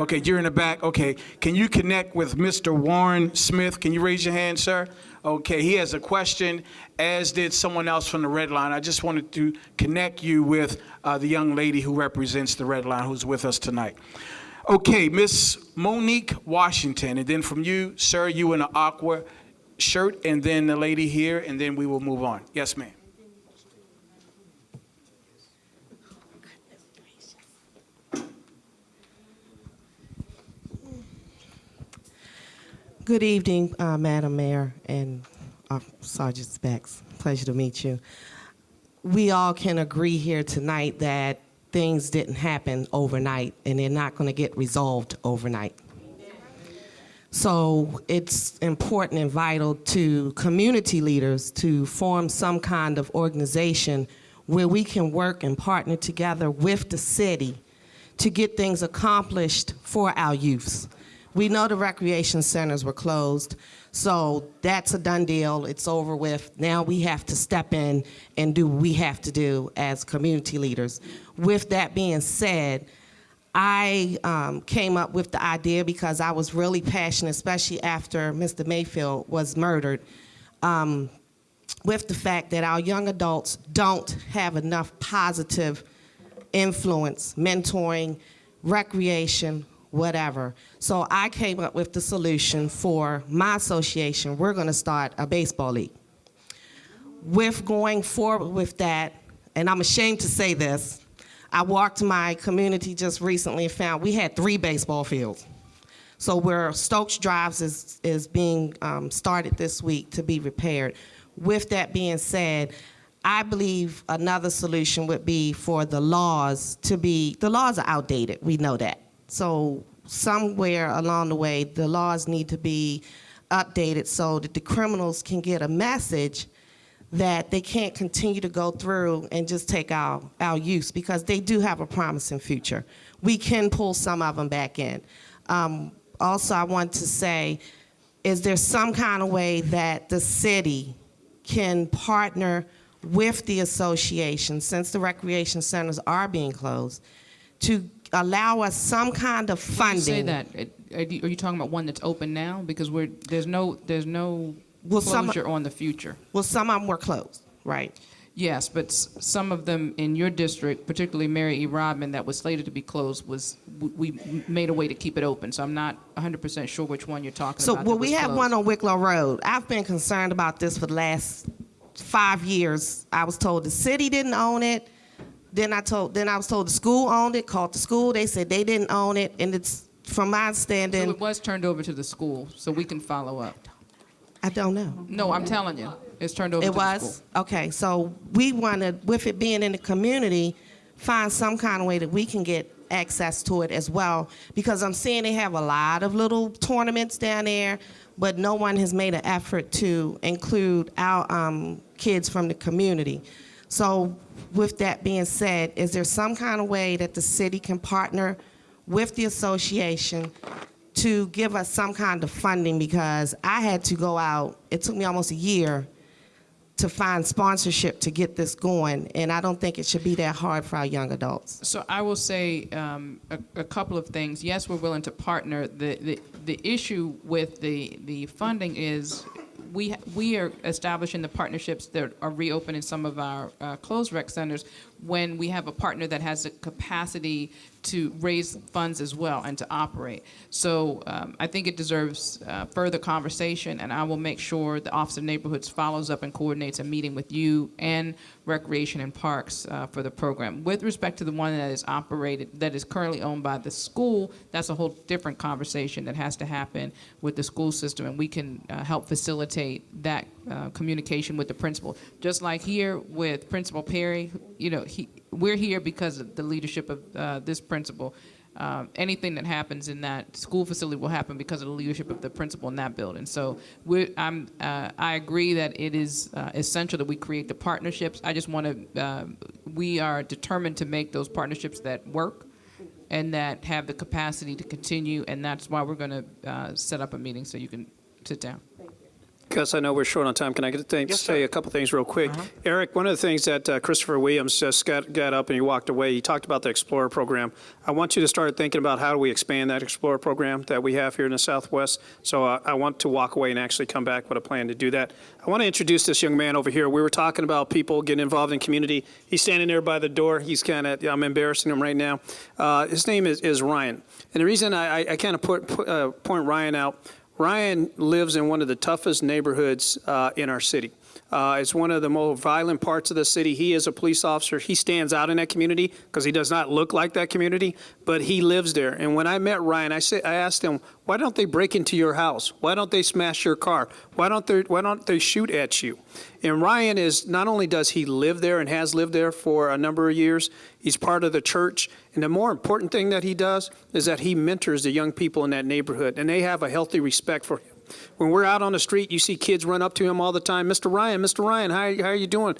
Okay, you're in the back. Okay, can you connect with Mr. Warren Smith? Can you raise your hand, sir? Okay, he has a question, as did someone else from the Red Line. I just wanted to connect you with the young lady who represents the Red Line who's with us tonight. Okay, Miss Monique Washington, and then from you, sir, you in an aqua shirt, and then the lady here, and then we will move on. Yes, ma'am. Good evening, Madam Mayor and Sergeant Specs. Pleasure to meet you. We all can agree here tonight that things didn't happen overnight, and they're not going to get resolved overnight. So it's important and vital to community leaders to form some kind of organization where we can work and partner together with the city to get things accomplished for our youths. We know the recreation centers were closed, so that's a done deal. It's over with. Now we have to step in and do what we have to do as community leaders. With that being said, I came up with the idea because I was really passionate, especially after Mr. Mayfield was murdered, with the fact that our young adults don't have enough positive influence, mentoring, recreation, whatever. So I came up with the solution for my association. We're going to start a baseball league. With going forward with that, and I'm ashamed to say this, I walked my community just recently and found we had 3 baseball fields. So where Stokes Drives is being started this week to be repaired. With that being said, I believe another solution would be for the laws the laws are outdated, we know that. So somewhere along the way, the laws need to be updated so that the criminals can get a message that they can't continue to go through and just take our youth, because they do have a promising future. We can pull some of them back in. Also, I want to say, is there some kind of way that the city can partner with the association, since the recreation centers are being closed, to allow us some kind of funding? When you say that, are you talking about one that's open now? Because there's no closure on the future. Well, some of them were closed, right? Yes, but some of them in your district, particularly Mary E. Rodman, that was slated to be closed, we made a way to keep it open. So I'm not 100% sure which one you're talking about. So, well, we have one on Wicklow Road. I've been concerned about this for the last 5 years. I was told the city didn't own it. Then I was told the school owned it. Called the school. They said they didn't own it, and it's, from my understanding. So it was turned over to the school, so we can follow up. I don't know. No, I'm telling you, it's turned over to the school. It was? Okay, so we want to, with it being in the community, find some kind of way that we can get access to it as well, because I'm seeing they have a lot of little tournaments down there, but no one has made an effort to include our kids from the community. So with that being said, is there some kind of way that the city can partner with the association to give us some kind of funding? Because I had to go out, it took me almost a year to find sponsorship to get this going, and I don't think it should be that hard for our young adults. So I will say a couple of things. Yes, we're willing to partner. The issue with the funding is we are establishing the partnerships that are reopening some of our closed rec centers when we have a partner that has the capacity to raise funds as well and to operate. So I think it deserves further conversation, and I will make sure the Office of Neighborhoods follows up and coordinates a meeting with you and Recreation and Parks for the program. With respect to the one that is operated, that is currently owned by the school, that's a whole different conversation that has to happen with the school system, and we can help facilitate that communication with the principal. Just like here with Principal Perry, you know, we're here because of the leadership of this principal. Anything that happens in that school facility will happen because of the leadership of the principal in that building. So I agree that it is essential that we create the partnerships. I just want to, we are determined to make those partnerships that work and that have the capacity to continue, and that's why we're going to set up a meeting so you can sit down. Because I know we're short on time, can I say a couple things real quick? Eric, one of the things that Christopher Williams just got up and he walked away, he talked about the Explorer program. I want you to start thinking about how do we expand that Explorer program that we have here in the Southwest. So I want to walk away and actually come back with a plan to do that. I want to introduce this young man over here. We were talking about people getting involved in community. He's standing there by the door. He's kind of, I'm embarrassing him right now. His name is Ryan. And the reason I kind of point Ryan out, Ryan lives in one of the toughest neighborhoods in our city. It's one of the more violent parts of the city. He is a police officer. He stands out in that community because he does not look like that community, but he lives there. And when I met Ryan, I asked him, why don't they break into your house? Why don't they smash your car? Why don't they shoot at you? And Ryan is, not only does he live there and has lived there for a number of years, he's part of the church. And the more important thing that he does is that he mentors the young people in that neighborhood, and they have a healthy respect for him. When we're out on the street, you see kids run up to him all the time, Mr. Ryan, how are you doing,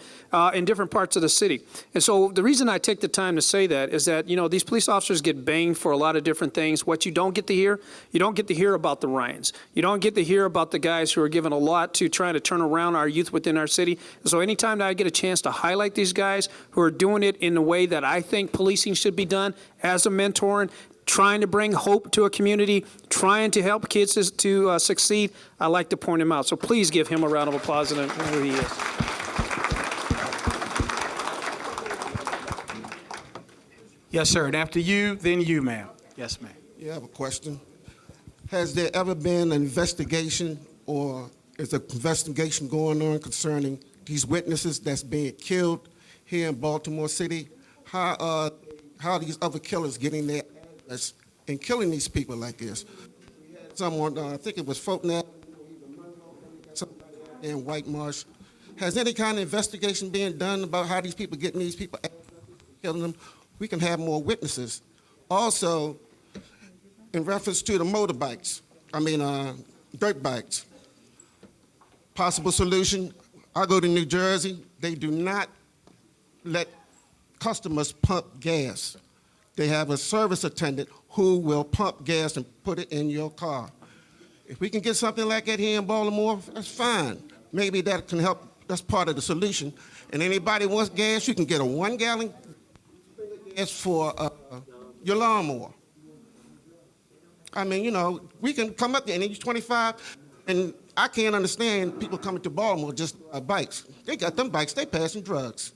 in different parts of the city. And so the reason I take the time to say that is that, you know, these police officers get banged for a lot of different things. What you don't get to hear, you don't get to hear about the Ryans. You don't get to hear about the guys who are given a lot to trying to turn around our youth within our city. And so anytime that I get a chance to highlight these guys who are doing it in the way that I think policing should be done, as a mentoring, trying to bring hope to a community, trying to help kids to succeed, I like to point him out. So please give him a round of applause and who he is. Yes, sir. And after you, then you, ma'am. Yes, ma'am. Yeah, I have a question. Has there ever been an investigation, or is an investigation going on concerning these witnesses that's being killed here in Baltimore City? How are these other killers getting their address and killing these people like this? We had someone, I think it was Fulton in White Marsh. Has any kind of investigation being done about how these people getting these people, killing them? We can have more witnesses. Also, in reference to the motorbikes, dirt bikes, possible solution, I go to New Jersey, they do not let customers pump gas. They have a service attendant who will pump gas and put it in your car. If we can get something like that here in Baltimore, that's fine. Maybe that can help, that's part of the solution. And anybody wants gas, you can get a 1 gallon gas for your lawnmower. I mean, you know, we can come up there and age 25, and I can't understand people coming to Baltimore just bikes. They got them bikes, they passing drugs.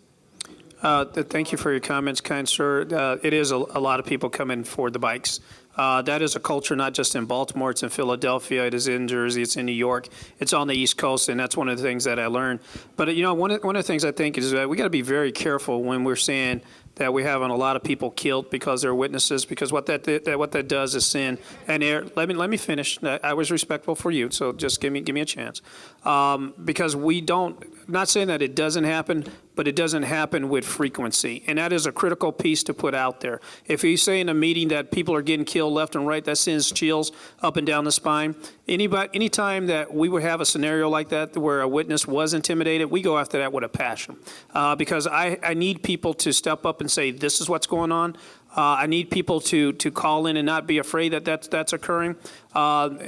Thank you for your comments, kind sir. It is a lot of people coming for the bikes. That is a culture not just in Baltimore, it's in Philadelphia, it is in Jersey, it's in New York, it's on the East Coast, and that's one of the things that I learned. But, you know, one of the things I think is that we got to be very careful when we're saying that we're having a lot of people killed because they're witnesses, because what that does is sin and error. Let me finish. I was respectful for you, so just give me a chance. Because we don't, not saying that it doesn't happen, but it doesn't happen with frequency, and that is a critical piece to put out there. If you say in a meeting that people are getting killed left and right, that sends chills up and down the spine. Anytime that we would have a scenario like that where a witness was intimidated, we go after that with a passion, because I need people to step up and say, this is what's going on. I need people to call in and not be afraid that that's occurring.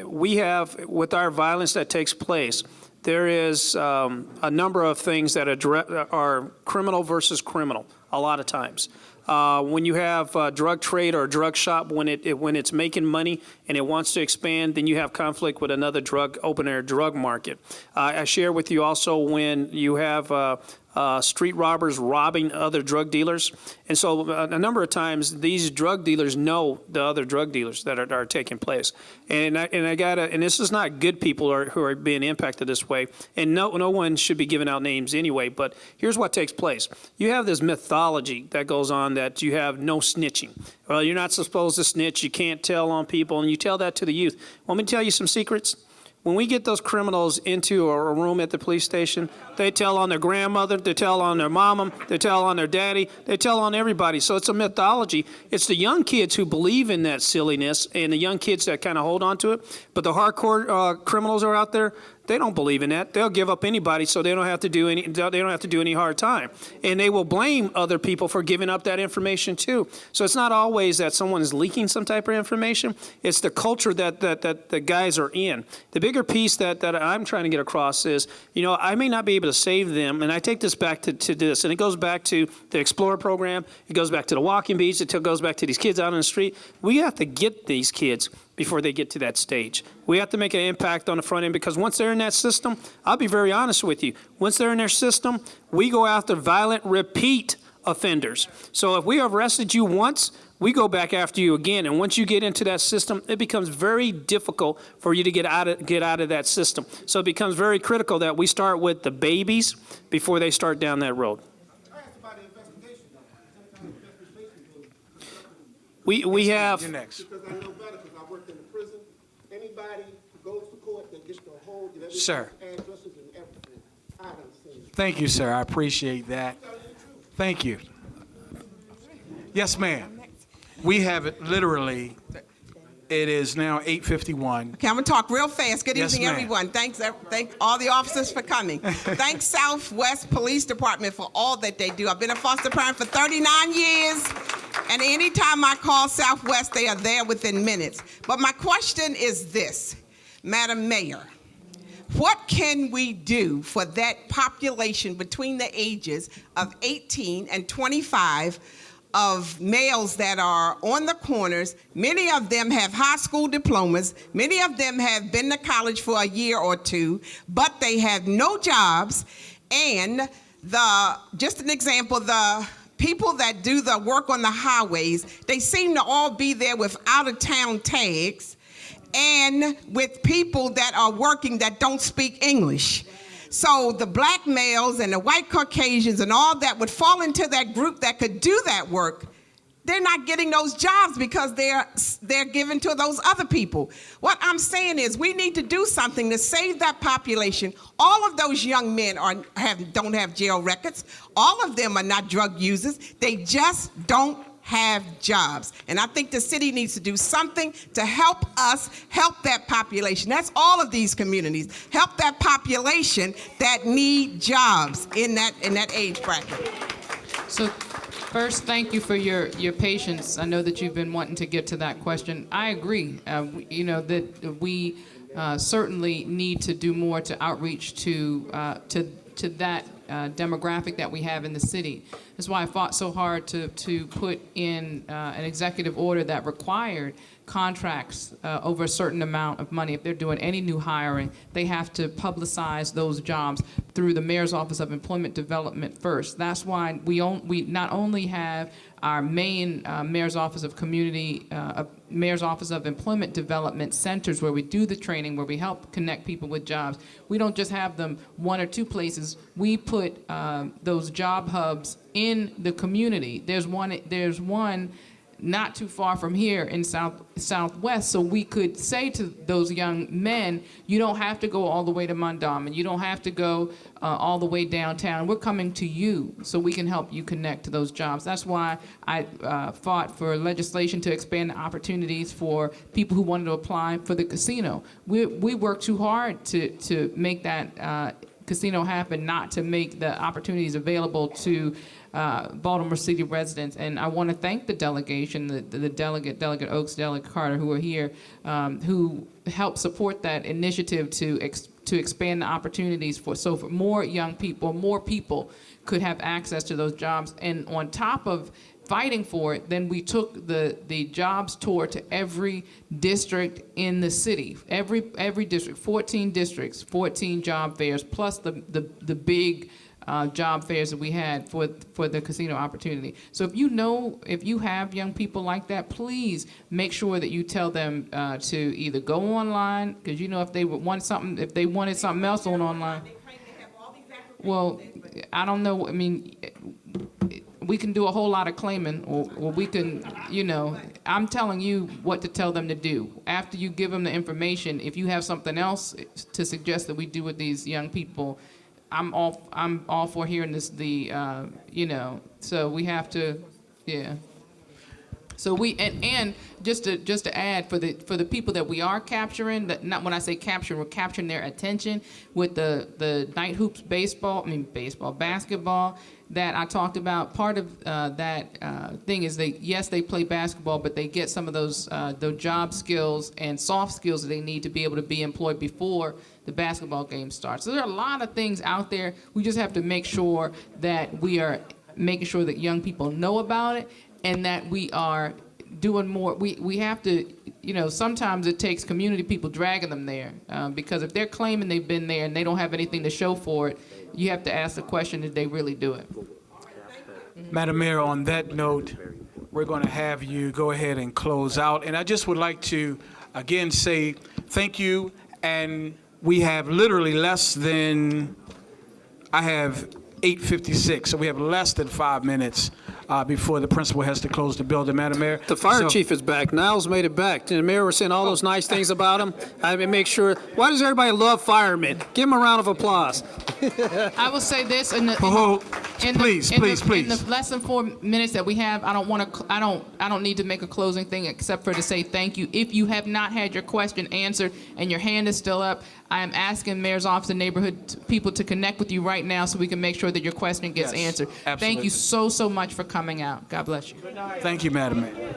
We have, with our violence that takes place, there is a number of things that are criminal versus criminal a lot of times. When you have a drug trade or a drug shop, when it's making money and it wants to expand, then you have conflict with another open-air drug market. I share with you also when you have street robbers robbing other drug dealers. And so a number of times these drug dealers know the other drug dealers that are taking place. And this is not good people who are being impacted this way. And no one should be giving out names anyway, but here's what takes place. You have this mythology that goes on that you have no snitching. Well, you're not supposed to snitch, you can't tell on people, and you tell that to the youth. Want me to tell you some secrets? When we get those criminals into a room at the police station, they tell on their grandmother, they tell on their mama, they tell on their daddy, they tell on everybody. So it's a mythology. It's the young kids who believe in that silliness and the young kids that kind of hold on to it. But the hardcore criminals are out there, they don't believe in that. They'll give up anybody so they don't have to do any hard time. And they will blame other people for giving up that information too. So it's not always that someone is leaking some type of information. It's the culture that the guys are in. The bigger piece that I'm trying to get across is, you know, I may not be able to save them, and I take this back to this, and it goes back to the Explorer program, it goes back to the walking beats, it goes back to these kids out on the street. We have to get these kids before they get to that stage. We have to make an impact on the front end, because once they're in that system, I'll be very honest with you, once they're in their system, we go after violent repeat offenders. So if we arrested you once, we go back after you again, and once you get into that system, it becomes very difficult for you to get out of that system. So it becomes very critical that we start with the babies before they start down that road. We have. You're next. Because I know better, because I worked in the prison. Anybody who goes to court that gets the whole, Sir. addresses and everything. I done seen it. Thank you, sir. I appreciate that. Thank you. Yes, ma'am. We have it literally. It is now 8:51. Okay, I'm gonna talk real fast. Good Yes, evening, ma'am. everyone. Thank all the officers for coming. Thanks Southwest Police Department for all that they do. I've been a foster parent for 39 years, and anytime I call Southwest, they are there within minutes. But my question is this, Madam Mayor, what can we do for that population between the ages of 18 and 25 of males that are on the corners? Many of them have high school diplomas. Many of them have been to college for a year or two, but they have no jobs. And just an example, the people that do the work on the highways, they seem to all be there with out-of-town tags and with people that are working that don't speak English. So the black males and the white Caucasians and all that would fall into that group that could do that work. They're not getting those jobs because they're given to those other people. What I'm saying is we need to do something to save that population. All of those young men don't have jail records. All of them are not drug users. They just don't have jobs. And I think the city needs to do something to help us help that population. That's all of these communities. Help that population that need jobs in that age bracket. So first, thank you for your patience. I know that you've been wanting to get to that question. I agree, that we certainly need to do more to outreach to that demographic that we have in the city. That's why I fought so hard to put in an executive order that required contracts over a certain amount of money. If they're doing any new hiring, they have to publicize those jobs through the Mayor's Office of Employment Development first. That's why we not only have our main Mayor's Office of Mayor's Office of Employment Development centers where we do the training, where we help connect people with jobs. We don't just have them one or two places. We put those job hubs in the community. There's one not too far from here in Southwest, so we could say to those young men, you don't have to go all the way to Mondawmin, you don't have to go all the way downtown. We're coming to you so we can help you connect to those jobs. That's why I fought for legislation to expand the opportunities for people who wanted to apply for the casino. We worked too hard to make that casino happen, not to make the opportunities available to Baltimore City residents. And I want to thank the delegation, the Delegate Oaks, Delegate Carter, who are here, who helped support that initiative to expand the opportunities for more young people, more people could have access to those jobs. And on top of fighting for it, then we took the jobs tour to every district in the city. Every district, 14 districts, 14 job fairs, plus the big job fairs that we had for the casino opportunity. So if you have young people like that, please make sure that you tell them to either go online, because if they wanted something else online. Well, I don't know. I mean, we can do a whole lot of claiming, or we can, I'm telling you what to tell them to do. After you give them the information, if you have something else to suggest that we do with these young people, I'm all for hearing this. So we have to, yeah. So we and just to add for the people that we are capturing, that not when I say capture, we're capturing their attention with the night hoops basketball that I talked about. Part of that thing is they play basketball, but they get some of those job skills and soft skills that they need to be able to be employed before the basketball game starts. So there are a lot of things out there. We just have to make sure that we are making sure that young people know about it, and that we are doing more. We have to, sometimes it takes community people dragging them there, because if they're claiming they've been there and they don't have anything to show for it, you have to ask the question, did they really do it? Madam Mayor, on that note, we're going to have you go ahead and close out. And I just would like to, again, say thank you. And we have literally I have 8:56, so we have less than 5 minutes before the principal has to close the building. Madam Mayor? The fire chief is back. Niles made it back. The mayor was saying all those nice things about him. I mean, make sure. Why does everybody love firemen? Give him a round of applause. I will say this, please. In the less than 4 minutes that we have, I don't need to make a closing thing except for to say thank you. If you have not had your question answered and your hand is still up, I am asking Mayor's Office of Neighborhood people to connect with you right now so we can make sure that your question gets answered. Absolutely. Thank you so much for coming out. God bless you. Thank you, Madam Mayor.